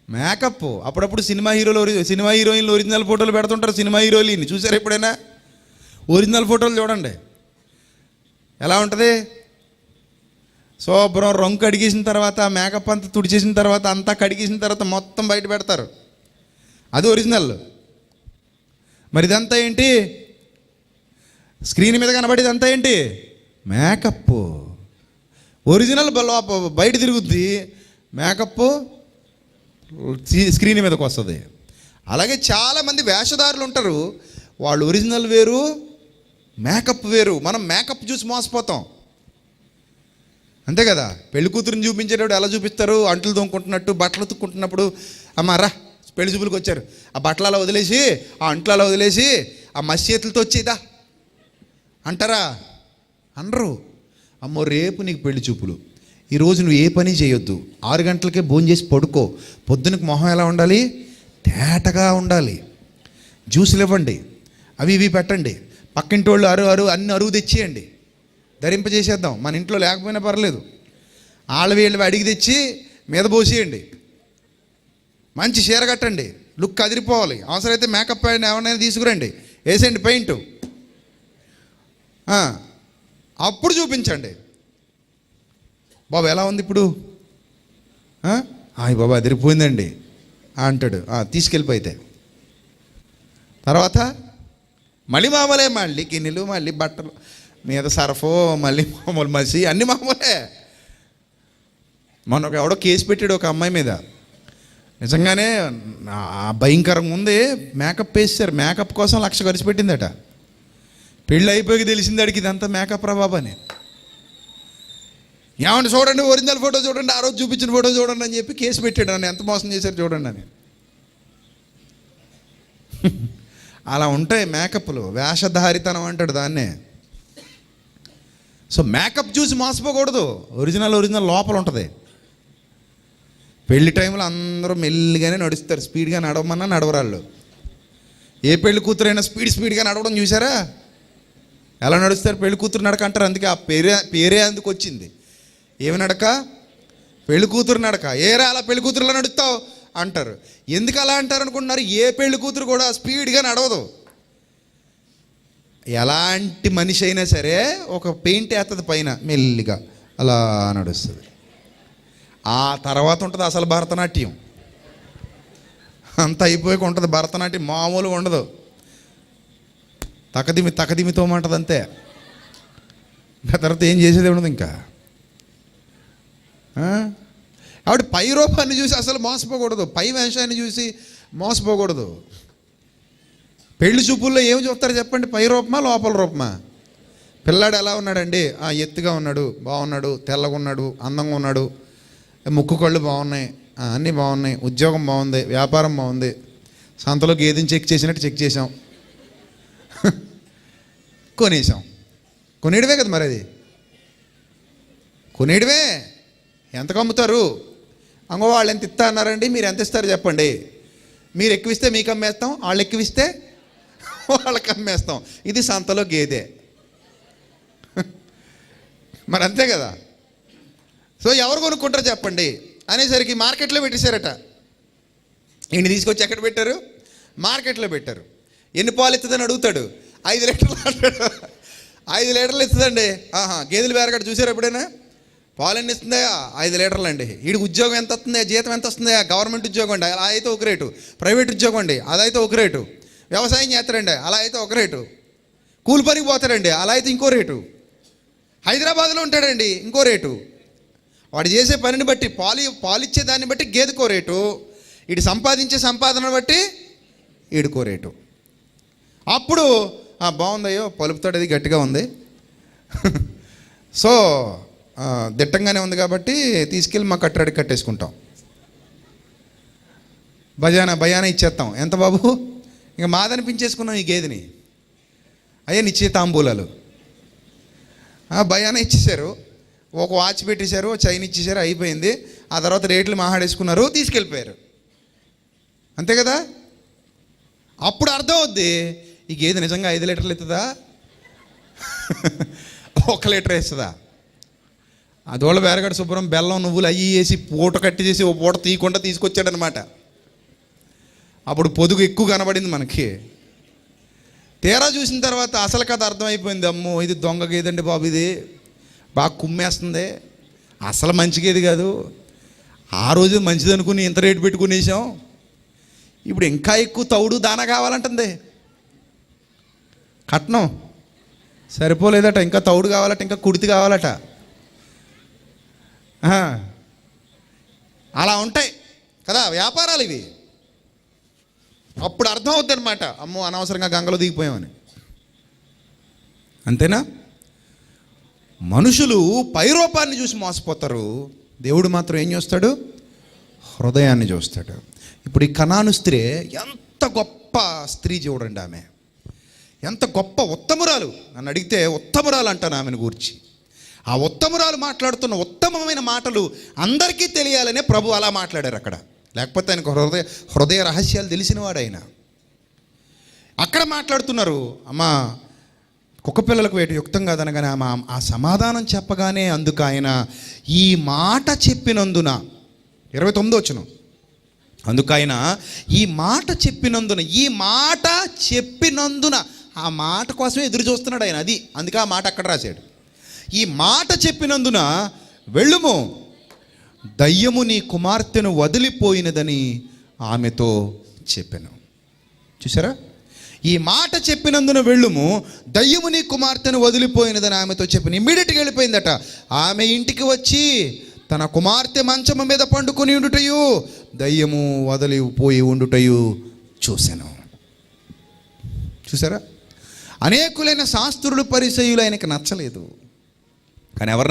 మేకప్. అప్పుడప్పుడు సినిమా హీరోయిన్లు ఒరిజినల్ ఫోటోలు పెడుతుంటారు. సినిమా హీరోయిన్ని చూసారు ఎప్పుడైనా? ఒరిజినల్ ఫోటోలు చూడండి ఎలా ఉంటుంది. శుభ్రం రంగు కడిగేసిన తర్వాత, మేకప్ అంతా తుడిచేసిన తర్వాత, అంతా కడిగేసిన తర్వాత మొత్తం బయట పెడతారు. అది ఒరిజినల్. మరి ఇదంతా ఏంటి? స్క్రీన్ మీద కనబడేది అంతా ఏంటి? మేకప్. ఒరిజినల్ బయట తిరుగుద్ది, మేకప్ స్క్రీన్ మీదకి వస్తుంది. అలాగే చాలామంది వేషధారులు ఉంటారు, వాళ్ళు ఒరిజినల్ వేరు, మేకప్ వేరు. మనం మేకప్ చూసి మోసపోతాం, అంతే కదా. పెళ్లి కూతురుని చూపించేటప్పుడు ఎలా చూపిస్తారు? అంట్లు తోముకుంటున్నట్టు, బట్టలు ఉతుక్కుంటున్నప్పుడు, అమ్మారా పెళ్లి చూపులకు వచ్చారు, ఆ బట్టలు అలా వదిలేసి, ఆ అంట్లు అలా వదిలేసి, ఆ మసి చేతులతో వచ్చేదా అంటారా? అనరు. అమ్మో రేపు నీకు పెళ్లి చూపులు, ఈరోజు నువ్వు ఏ పని చేయొద్దు, 6 గంటలకే భోజనం చేసి పడుకో, పొద్దునకు మొహం ఎలా ఉండాలి? తేటగా ఉండాలి. జ్యూసులు ఇవ్వండి, అవి ఇవి పెట్టండి, పక్కింటి వాళ్ళు అన్ని అరువు తెచ్చేయండి, ధరింపజేసేద్దాం. మన ఇంట్లో లేకపోయినా పర్లేదు, వీళ్ళు అడిగి తెచ్చి మీద పోసేయండి, మంచి చీర కట్టండి, లుక్ అదిరిపోవాలి. అవసరమైతే మేకప్ ఏమైనా తీసుకురండి, వేసేయండి పెయింట్, అప్పుడు చూపించండి. బాబు ఎలా ఉంది ఇప్పుడు? అయ్య బాబా అదిరిపోయిందండి అంటాడు, తీసుకెళ్ళిపోయితే. తర్వాత మళ్ళీ మామూలే, మళ్ళీ గిన్నెలు, మళ్ళీ బట్టలు మీద సరఫో, మళ్ళీ మామూలు మసి, అన్నీ మామూలే. మొన్న ఎవడో కేసు పెట్టాడు ఒక అమ్మాయి మీద, నిజంగానే భయంకరంగా ఉంది. మేకప్ వేసారు, మేకప్ కోసం 1,00,000 ఖర్చు పెట్టిందట. పెళ్ళి అయిపోయి తెలిసింది అడిగి ఇదంతా మేకప్ రా బాబు అని. ఏమంటే చూడండి, ఒరిజినల్ ఫోటో చూడండి, ఆ రోజు చూపించిన ఫోటో చూడండి అని చెప్పి కేసు పెట్టాడు. నన్ను ఎంత మోసం చేశారు చూడండి అని. అలా ఉంటాయి మేకప్లు, వేషధారితనం అంటాడు దాన్నే. సో మేకప్ చూసి మోసపోకూడదు, ఒరిజినల్ లోపల ఉంటుంది. పెళ్లి టైంలో అందరూ మెల్లిగానే నడుస్తారు, స్పీడ్గా నడవమన్నా నడవరాళ్ళు. ఏ పెళ్లి కూతురైనా స్పీడ్గా నడవడం చూసారా? ఎలా నడుస్తారు? పెళ్లి కూతురు నడక అంటారు. అందుకే ఆ పేరే అందుకు వచ్చింది. ఏమి నడక? పెళ్లి కూతురు నడక. ఏరా అలా పెళ్లి కూతురులా నడుస్తావు అంటారు. ఎందుకు అలా అంటారు అనుకుంటున్నారు? ఏ పెళ్లి కూతురు కూడా స్పీడ్గా నడవదు. ఎలాంటి మనిషి అయినా సరే ఒక పెయింట్ వేస్తుంది పైన, మెల్లిగా అలా నడుస్తుంది. ఆ తర్వాత ఉంటుంది అసలు భరతనాట్యం. అంత అయిపోయాక ఉంటుంది భరతనాట్యం, మామూలుగా ఉండదు. తకదిమితో ఉంటుంది అంతే. తర్వాత ఏం చేసేది ఉండదు ఇంకా. ఆవిడ పై రూపాన్ని చూసి అసలు మోసపోకూడదు, పై వేషాన్ని చూసి మోసపోకూడదు. పెళ్లి చూపుల్లో ఏమి చూస్తారు చెప్పండి? పై రూపమా, లోపల రూపమా? పిల్లాడు ఎలా ఉన్నాడండి? ఎత్తుగా ఉన్నాడు, బాగున్నాడు, తెల్లగా ఉన్నాడు, అందంగా ఉన్నాడు, ముక్కు కళ్ళు బాగున్నాయి, అన్నీ బాగున్నాయి, ఉద్యోగం బాగుంది, వ్యాపారం బాగుంది, సంతలో గేదెని చెక్ చేసినట్టు చెక్ చేసాం, కొనేసాం. కొనేయడమే కదా మరి, అది కొనేయడమే. ఎంతకు అమ్ముతారు? అంగో వాళ్ళు ఎంత ఇస్తా అన్నారండి, మీరు ఎంత ఇస్తారు చెప్పండి. మీరు ఎక్కువిస్తే మీకు అమ్మేస్తాం, వాళ్ళు ఎక్కువిస్తే వాళ్ళకి అమ్మేస్తాం. ఇది సంతలో గేదె. మరి అంతే కదా. సో ఎవరు కొనుక్కుంటారు చెప్పండి అనేసరికి మార్కెట్లో పెట్టేశారట. ఈయన తీసుకొచ్చి ఎక్కడ పెట్టారు? మార్కెట్లో పెట్టారు. ఎన్ని పాలు ఇస్తుందని అడుగుతాడు. 5 లీటర్లు అంటాడు. 5 లీటర్లు ఇస్తుందండి. గేదెలు బేరగడ చూసారు ఎప్పుడైనా? పాలు ఎన్ని ఇస్తుందా? 5 లీటర్లు అండి. వీడికి ఉద్యోగం ఎంత వస్తుందా? జీతం ఎంత వస్తుందా? గవర్నమెంట్ ఉద్యోగం అండి, అలా అయితే ఒక రేటు. ప్రైవేట్ ఉద్యోగం అండి, అదైతే ఒక రేటు. వ్యవసాయం చేస్తారండి, అలా అయితే ఒక రేటు. కూలి పనికి పోతారండి, అలా అయితే ఇంకో రేటు. హైదరాబాద్లో ఉంటాడండి, ఇంకో రేటు. వాడు చేసే పనిని బట్టి, పాలిచ్చే దాన్ని బట్టి గేదెకో రేటు, వీడు సంపాదించే సంపాదన బట్టి వీడికో రేటు. అప్పుడు బాగుందయ్యో, పలుపుతాడు, అది గట్టిగా ఉంది, సో దిట్టంగానే ఉంది కాబట్టి తీసుకెళ్ళి మా కట్టడికి కట్టేసుకుంటాం. భయానా ఇచ్చేస్తాం. ఎంత బాబు, ఇంకా మాదనిపించేసుకున్నాం ఈ గేదెని. అయ్యా నిచ్చే తాంబూలాలు భయానా ఇచ్చేసారు, ఒక వాచ్ పెట్టేశారు, చైన్ ఇచ్చేసారు, అయిపోయింది. ఆ తర్వాత రేట్లు మాట్లాడేసుకున్నారు, తీసుకెళ్ళిపోయారు. అంతే కదా. అప్పుడు అర్థం అవుద్ది ఈ గేదె నిజంగా 5 లీటర్లు ఎత్తుందా 1 లీటర్ వేస్తుందా. అదోళ్ళ బేరగడ శుభ్రం బెల్లం నువ్వులు అయ్యి వేసి పూట కట్టి చేసి ఓ పూట తీయకుండా తీసుకొచ్చాడనమాట. అప్పుడు పొదుగు ఎక్కువ కనబడింది మనకి. తీరా చూసిన తర్వాత అసలు కథ అర్థమైపోయింది. అమ్మో ఇది దొంగ గేదండి బాబు, ఇది బాగా కుమ్మేస్తుంది, అసలు మంచి గేది కాదు. ఆ రోజు మంచిది అనుకుని ఇంత రేటు పెట్టుకునేసాం, ఇప్పుడు ఇంకా ఎక్కువ తౌడు దానా కావాలంటుంది. కట్నం సరిపోలేదట, ఇంకా తౌడు కావాలట, ఇంకా కుడితి కావాలట. అలా ఉంటాయి కదా వ్యాపారాలు ఇవి. అప్పుడు అర్థం అవుద్ది అనమాట, అమ్మో అనవసరంగా గంగలో దిగిపోయామని. అంతేనా. మనుషులు పైరూపాన్ని చూసి మోసపోతారు, దేవుడు మాత్రం ఏం చూస్తాడు, హృదయాన్ని చూస్తాడు. ఇప్పుడు ఈ కనాను స్త్రీ ఎంత గొప్ప స్త్రీ చూడండి, ఆమె ఎంత గొప్ప ఉత్తమురాలు. నన్ను అడిగితే ఉత్తమురాలు అంటాను ఆమెను గూర్చి. ఆ ఉత్తమురాలు మాట్లాడుతున్న ఉత్తమమైన మాటలు అందరికీ తెలియాలనే ప్రభు అలా మాట్లాడారు అక్కడ. లేకపోతే ఆయనకు హృదయ రహస్యాలు తెలిసినవాడు ఆయన. అక్కడ మాట్లాడుతున్నారు, అమ్మా కుక్క పిల్లలకు వేటి యుక్తం కాదనగానే ఆ సమాధానం చెప్పగానే అందుకు ఆయన ఈ మాట చెప్పినందున 29వ వచనం, అందుకు ఆయన ఈ మాట చెప్పినందున ఆ మాట కోసమే ఎదురు చూస్తున్నాడు ఆయన. అది అందుకే ఆ మాట అక్కడ రాశాడు. ఈ మాట చెప్పినందున వెళ్ళుము, దయ్యము నీ కుమార్తెను వదిలిపోయినదని ఆమెతో చెప్పాను. చూసారా, ఈ మాట చెప్పినందున వెళ్ళుము, దయ్యము నీ కుమార్తెను వదిలిపోయినదని ఆమెతో చెప్పాను. ఇమ్మీడియట్గా వెళ్ళిపోయిందట. ఆమె ఇంటికి వచ్చి తన కుమార్తె మంచము మీద పండుకొని ఉండుటయు దయ్యము వదిలిపోయి ఉండుటయు చూశాను. చూసారా, అనేకులైన శాస్త్రులు పరిసయ్యులు ఆయనకు నచ్చలేదు. కానీ ఎవరు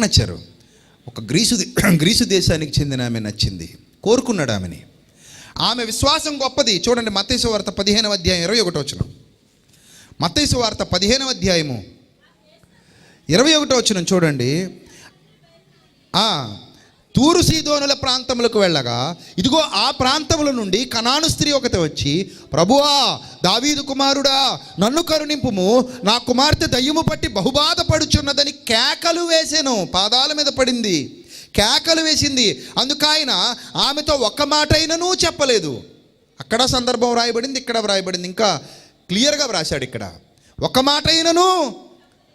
నచ్చారు? ఒక గ్రీసు దేశానికి చెందిన ఆమె నచ్చింది, కోరుకున్నాడు ఆమెని. ఆమె విశ్వాసం గొప్పది. చూడండి మత్తయి సువార్త 15వ అధ్యాయం 21వ వచనం. మత్తయి సువార్త 15వ అధ్యాయము 21వ వచనం చూడండి. తూరు సీదోనుల ప్రాంతములకు వెళ్ళగా ఇదిగో ఆ ప్రాంతముల నుండి కనాను స్త్రీ ఒకటి వచ్చి, ప్రభువా దావీదు కుమారుడా నన్ను కరుణింపుము, నా కుమార్తె దయ్యము పట్టి బహుబాధపడుచున్నదని కేకలు వేసెను. పాదాల మీద పడింది, కేకలు వేసింది. అందుకైన ఆమెతో ఒక్క మాట అయినను చెప్పలేదు. అక్కడ సందర్భం వ్రాయబడింది, ఇక్కడ వ్రాయబడింది, ఇంకా క్లియర్గా వ్రాశాడు ఇక్కడ. ఒక్క మాట అయినను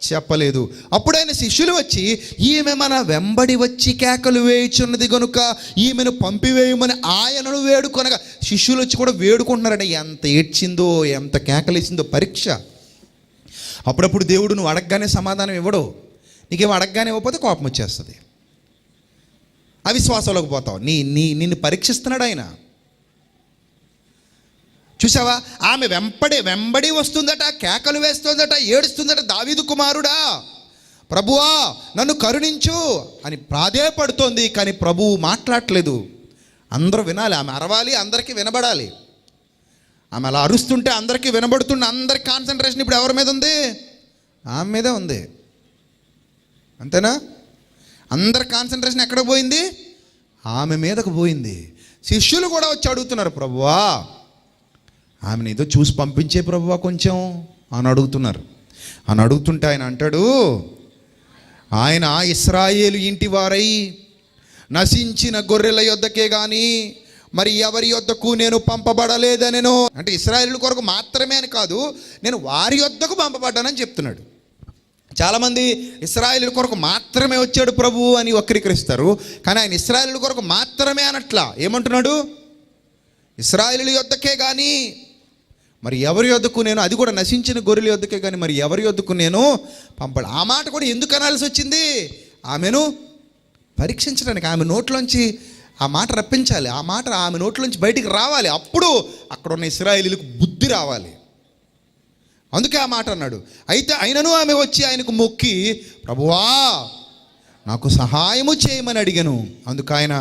చెప్పలేదు. అప్పుడైన శిష్యులు వచ్చి, ఈమె మన వెంబడి వచ్చి కేకలు వేయుచున్నది గనుక ఈమెను పంపివేయమని ఆయనను వేడుకొనగా, శిష్యులు వచ్చి కూడా వేడుకుంటున్నారంటే ఎంత ఏడ్చిందో, ఎంత కేకలేసిందో. పరీక్ష. అప్పుడప్పుడు దేవుడు నువ్వు అడగగానే సమాధానం ఇవ్వడు. నీకేమో అడగగానే ఇవ్వకపోతే కోపం వచ్చేస్తుంది, అవిశ్వాసంలోకి పోతావు. నిన్ను పరీక్షిస్తున్నాడు ఆయన. చూసావా, ఆమె వెంబడి వస్తుందట, కేకలు వేస్తుందట, ఏడుస్తుందట, దావీదు కుమారుడా ప్రభువా నన్ను కరుణించు అని ప్రాధేయపడుతోంది. కానీ ప్రభువు మాట్లాడట్లేదు. అందరూ వినాలి, ఆమె అరవాలి, అందరికీ వినబడాలి. ఆమె అలా అరుస్తుంటే అందరికీ వినబడుతుండే. అందరి కాన్సన్ట్రేషన్ ఇప్పుడు ఎవరి మీద ఉంది? ఆమె మీదే ఉంది. అంతేనా? అందరి కాన్సన్ట్రేషన్ ఎక్కడ పోయింది? ఆమె మీదకు పోయింది. శిష్యులు కూడా వచ్చి అడుగుతున్నారు, ప్రభువా ఆమెను ఏదో చూసి పంపించే ప్రభువా కొంచెం అని అడుగుతున్నారు. అని అడుగుతుంటే ఆయన అంటాడు, ఆయన ఇశ్రాయేలు ఇంటి వారై నశించిన గొర్రెల యొద్దకే కానీ మరి ఎవరి యొద్దకు నేను పంపబడలేదనెను. అంటే ఇశ్రాయేలు కొరకు మాత్రమే అని కాదు, నేను వారి యొద్దకు పంపబడ్డానని చెప్తున్నాడు. చాలామంది ఇశ్రాయేలు కొరకు మాత్రమే వచ్చాడు ప్రభు అని వక్రీకరిస్తారు. కానీ ఆయన ఇశ్రాయేలు కొరకు మాత్రమే అనట్లా. ఏమంటున్నాడు? ఇశ్రాయేలు యొద్దకే కానీ మరి ఎవరి యొద్దకు నేను, అది కూడా నశించిన గొర్రెల యొద్దకే కానీ మరి ఎవరి యొద్దకు నేను పంపడు. ఆ మాట కూడా ఎందుకు అనాల్సి వచ్చింది? ఆమెను పరీక్షించడానికి. ఆమె నోట్లోంచి ఆ మాట రప్పించాలి, ఆ మాట ఆమె నోట్లోంచి బయటికి రావాలి. అప్పుడు అక్కడ ఉన్న ఇశ్రాయేలీలకు బుద్ధి రావాలి. అందుకే ఆ మాట అన్నాడు. అయితే అయినను ఆమె వచ్చి ఆయనకు మొక్కి, ప్రభువా నాకు సహాయము చేయమని అడిగాను. అందుకు ఆయన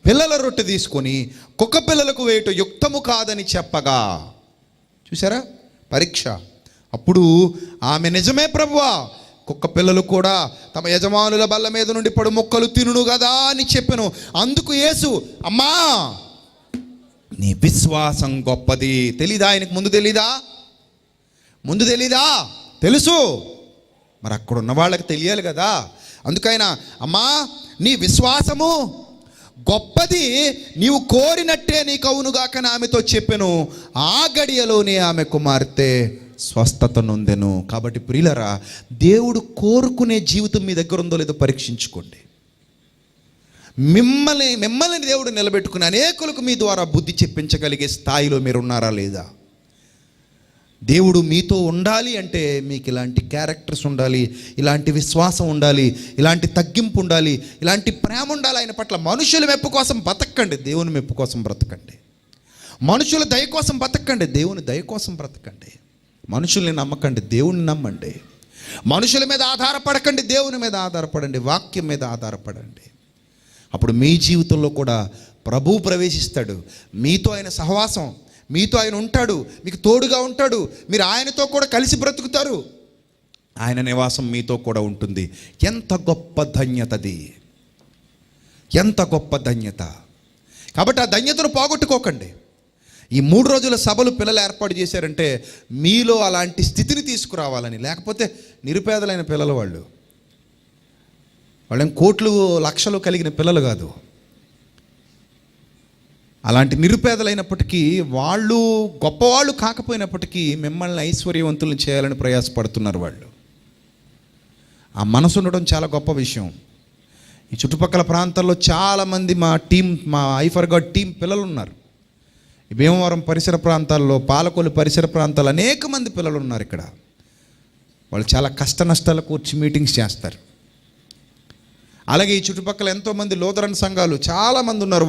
పిల్లల రొట్టె తీసుకొని కుక్క పిల్లలకు వేయటం యుక్తము కాదని చెప్పగా, చూసారా పరీక్ష. అప్పుడు ఆమె నిజమే ప్రభువా, కుక్క పిల్లలు కూడా తమ యజమానుల బల్ల మీద నుండి పడు మొక్కలు తినును కదా అని చెప్పాను. అందుకు యేసు, అమ్మా నీ విశ్వాసం గొప్పది. తెలీదా ఆయనకు? ముందు తెలీదా? తెలుసు. మరి అక్కడ ఉన్న వాళ్ళకి తెలియాలి కదా. అందుకైనా అమ్మా నీ విశ్వాసము గొప్పది, నీవు కోరినట్టే నీకు అవునుగాక ఆమెతో చెప్పెను. ఆ గడియలోనే ఆమె కుమార్తె స్వస్థత నొందెను. కాబట్టి ప్రియులరా, దేవుడు కోరుకునే జీవితం మీ దగ్గర ఉందో లేదో పరీక్షించుకోండి. మిమ్మల్ని దేవుడు నిలబెట్టుకుని అనేకులకు మీ ద్వారా బుద్ధి చెప్పించగలిగే స్థాయిలో మీరు ఉన్నారా లేదా? దేవుడు మీతో ఉండాలి అంటే మీకు ఇలాంటి క్యారెక్టర్స్ ఉండాలి, ఇలాంటి విశ్వాసం ఉండాలి, ఇలాంటి తగ్గింపు ఉండాలి, ఇలాంటి ప్రేమ ఉండాలి ఆయన పట్ల. మనుషుల మెప్పు కోసం బతకండి, దేవుని మెప్పు కోసం బ్రతకండి. మనుషుల దయ కోసం బతకండి, దేవుని దయ కోసం బ్రతకండి. మనుషుల్ని నమ్మకండి, దేవుని నమ్మండి. మనుషుల మీద ఆధారపడకండి, దేవుని మీద ఆధారపడండి, వాక్యం మీద ఆధారపడండి. అప్పుడు మీ జీవితంలో కూడా ప్రభువు ప్రవేశిస్తాడు. మీతో ఆయన సహవాసం, మీతో ఆయన ఉంటాడు, మీకు తోడుగా ఉంటాడు. మీరు ఆయనతో కూడా కలిసి బ్రతుకుతారు. ఆయన నివాసం మీతో కూడా ఉంటుంది. ఎంత గొప్ప ధన్యతది, ఎంత గొప్ప ధన్యత. కాబట్టి ఆ ధన్యతను పోగొట్టుకోకండి. ఈ 3 రోజుల సభలు పిల్లలు ఏర్పాటు చేశారంటే మీలో అలాంటి స్థితిని తీసుకురావాలని. లేకపోతే నిరుపేదలైన పిల్లలు, వాళ్ళేం కోట్లు లక్షలు కలిగిన పిల్లలు కాదు. అలాంటి నిరుపేదలైనప్పటికీ, వాళ్ళు గొప్పవాళ్ళు కాకపోయినప్పటికీ మిమ్మల్ని ఐశ్వర్యవంతులను చేయాలని ప్రయాసపడుతున్నారు వాళ్ళు. ఆ మనసు ఉండడం చాలా గొప్ప విషయం. ఈ చుట్టుపక్కల ప్రాంతాల్లో చాలామంది మా ఐఫర్ గాడ్ టీం పిల్లలు ఉన్నారు. ఈ భీమవరం పరిసర ప్రాంతాల్లో, పాలకొల్లు పరిసర ప్రాంతాల్లో అనేక మంది పిల్లలు ఉన్నారు ఇక్కడ. వాళ్ళు చాలా కష్ట నష్టాలకు వచ్చి మీటింగ్స్ చేస్తారు. అలాగే ఈ చుట్టుపక్కల ఎంతోమంది లూథరన్ సంఘాలు చాలామంది ఉన్నారు.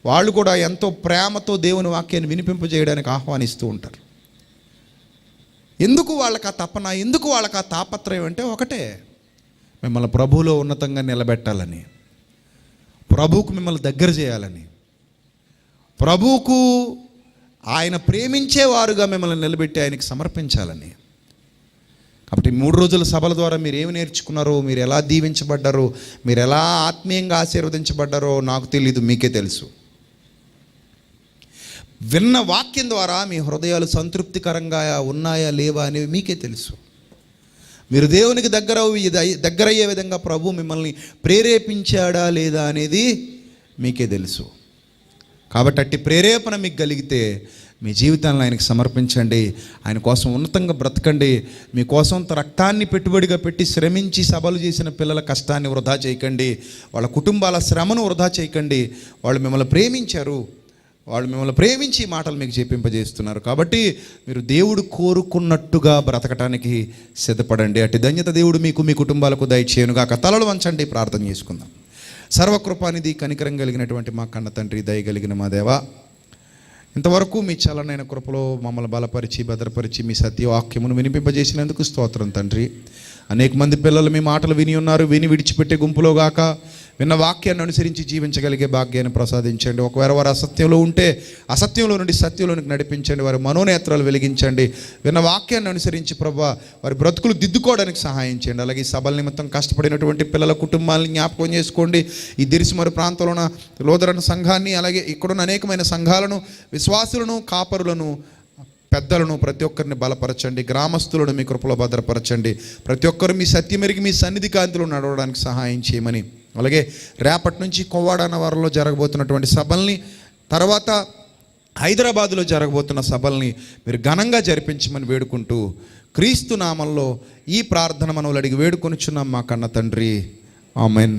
వాళ్ళు కూడా ఎంతో ప్రేమతో దేవుని వాక్యాన్ని వినిపింపజేయడానికి ఆహ్వానిస్తూ ఉంటారు. ఎందుకు వాళ్ళకి ఆ తపన, ఎందుకు వాళ్ళకి ఆ తాపత్రయం అంటే ఒకటే, మిమ్మల్ని ప్రభువులో ఉన్నతంగా నిలబెట్టాలని, ప్రభువుకు మిమ్మల్ని దగ్గర చేయాలని, ప్రభువుకు ఆయన ప్రేమించేవారుగా మిమ్మల్ని నిలబెట్టి ఆయనకి సమర్పించాలని. కాబట్టి 3 రోజుల సభల ద్వారా మీరు ఏమి నేర్చుకున్నారో, మీరు ఎలా దీవించబడ్డారో, మీరు ఎలా ఆత్మీయంగా ఆశీర్వదించబడ్డారో నాకు తెలీదు, మీకే తెలుసు. విన్న వాక్యం ద్వారా మీ హృదయాలు సంతృప్తికరంగా ఉన్నాయా లేవా అనేవి మీకే తెలుసు. మీరు దేవునికి దగ్గరయ్యే విధంగా ప్రభు మిమ్మల్ని ప్రేరేపించాడా లేదా అనేది మీకే తెలుసు. కాబట్టి అట్టి ప్రేరేపణ మీకు కలిగితే మీ జీవితాలను ఆయనకు సమర్పించండి. ఆయన కోసం ఉన్నతంగా బ్రతకండి. మీకోసం రక్తాన్ని పెట్టుబడిగా పెట్టి శ్రమించి సభలు చేసిన పిల్లల కష్టాన్ని వృధా చేయకండి. వాళ్ళ కుటుంబాల శ్రమను వృధా చేయకండి. వాళ్ళు మిమ్మల్ని ప్రేమించారు, వాళ్ళు మిమ్మల్ని ప్రేమించి మాటలు మీకు చెప్పింపజేస్తున్నారు. కాబట్టి మీరు దేవుడు కోరుకున్నట్టుగా బ్రతకటానికి సిద్ధపడండి. అట్టి ధన్యత దేవుడు మీకు, మీ కుటుంబాలకు దయచేయనుగాక. తలలు వంచండి, ప్రార్థన చేసుకుందాం. సర్వకృపానిధి, కనికరం కలిగినటువంటి మా కన్న తండ్రి, దయగలిగిన మా దేవా, ఇంతవరకు మీ చలనైన కృపలో మమ్మల్ని బలపరిచి భద్రపరిచి మీ సత్యవాక్యమును వినిపింపజేసినందుకు స్తోత్రం తండ్రి. అనేక మంది పిల్లలు మీ మాటలు విని ఉన్నారు. విని విడిచిపెట్టే గుంపులో గాక విన్న వాక్యాన్ని అనుసరించి జీవించగలిగే భాగ్యాన్ని ప్రసాదించండి. ఒకవేళ వారు అసత్యంలో ఉంటే అసత్యంలో నుండి సత్యంలోనికి నడిపించండి. వారి మనోనేత్రాలు వెలిగించండి. విన్న వాక్యాన్ని అనుసరించి ప్రభువా వారి బ్రతుకులు దిద్దుకోవడానికి సహాయం చేయండి. అలాగే ఈ సభల నిమిత్తం కష్టపడినటువంటి పిల్లల కుటుంబాలను జ్ఞాపకం చేసుకోండి. ఈ దిరిసిమరు ప్రాంతంలో ఉన్న లూథరన్ సంఘాన్ని, అలాగే ఇక్కడున్న అనేకమైన సంఘాలను, విశ్వాసులను, కాపరులను, పెద్దలను ప్రతి ఒక్కరిని బలపరచండి. గ్రామస్తులను మీ కృపలో భద్రపరచండి. ప్రతి ఒక్కరు మీ సత్యమెరిగి మీ సన్నిధి కాంతిలో నడవడానికి సహాయం చేయమని, అలాగే రేపటి నుంచి కొవ్వాడనవరంలో జరగబోతున్నటువంటి సభల్ని, తర్వాత హైదరాబాదులో జరగబోతున్న సభల్ని మీరు ఘనంగా జరిపించమని వేడుకుంటూ క్రీస్తు నామంలో ఈ ప్రార్థన మనవులు అడిగి వేడుకొనిచున్నాం మా కన్న తండ్రి. ఆమెన్.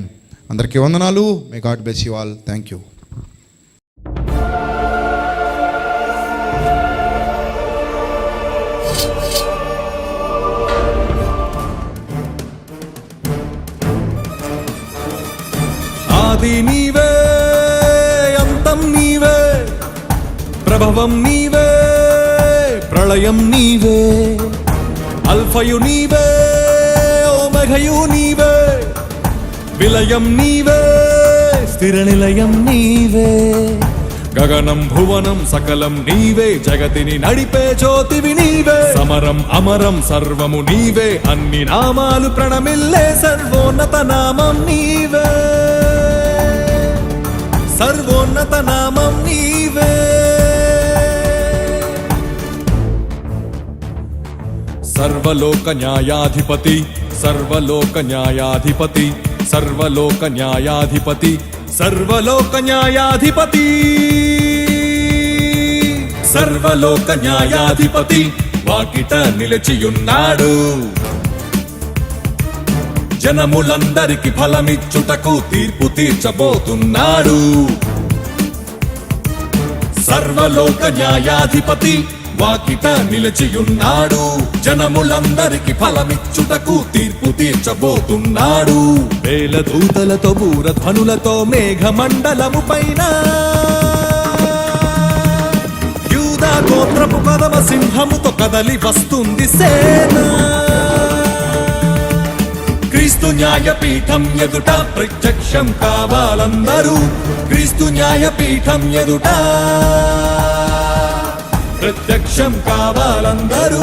అందరికీ వందనాలు. May God bless you all. Thank you. ఆది నీవే, అంతం నీవే, ప్రభవం నీవే, ప్రళయం నీవే, అల్ఫయు నీవే ఓమఘయు నీవే విలయం నీవే స్థిర నిలయం నీవే గగనం భువనం సకలం నీవే జగతిని నడిపే జ్యోతివి నీవే సమరం అమరం సర్వము నీవే అన్ని నామాలు ప్రణమిల్లే సర్వోన్నత నామం నీవే సర్వోన్నత నామం నీవే సర్వలోక న్యాయాధిపతి సర్వలోక న్యాయాధిపతి సర్వలోక న్యాయాధిపతి సర్వలోక న్యాయాధిపతి సర్వలోక న్యాయాధిపతి వాకిట నిలిచియున్నాడు జనములందరికి ఫలమిచ్చుటకు తీర్పు తీర్చబోతున్నాడు సర్వలోక న్యాయాధిపతి వాకిట నిలిచియున్నాడు జనములందరికి ఫలమిచ్చుటకు తీర్పు తీర్చబోతున్నాడు వేల దూతలతో బూరధ్వనులతో మేఘమండలము పైన యూదా గోత్రపు కదమ సింహముతో కదలి వస్తుంది సేన క్రీస్తు న్యాయపీఠం ఎదుట ప్రత్యక్షం కావాలందరూ క్రీస్తు న్యాయపీఠం ఎదుట ప్రత్యక్షం కావాలందరూ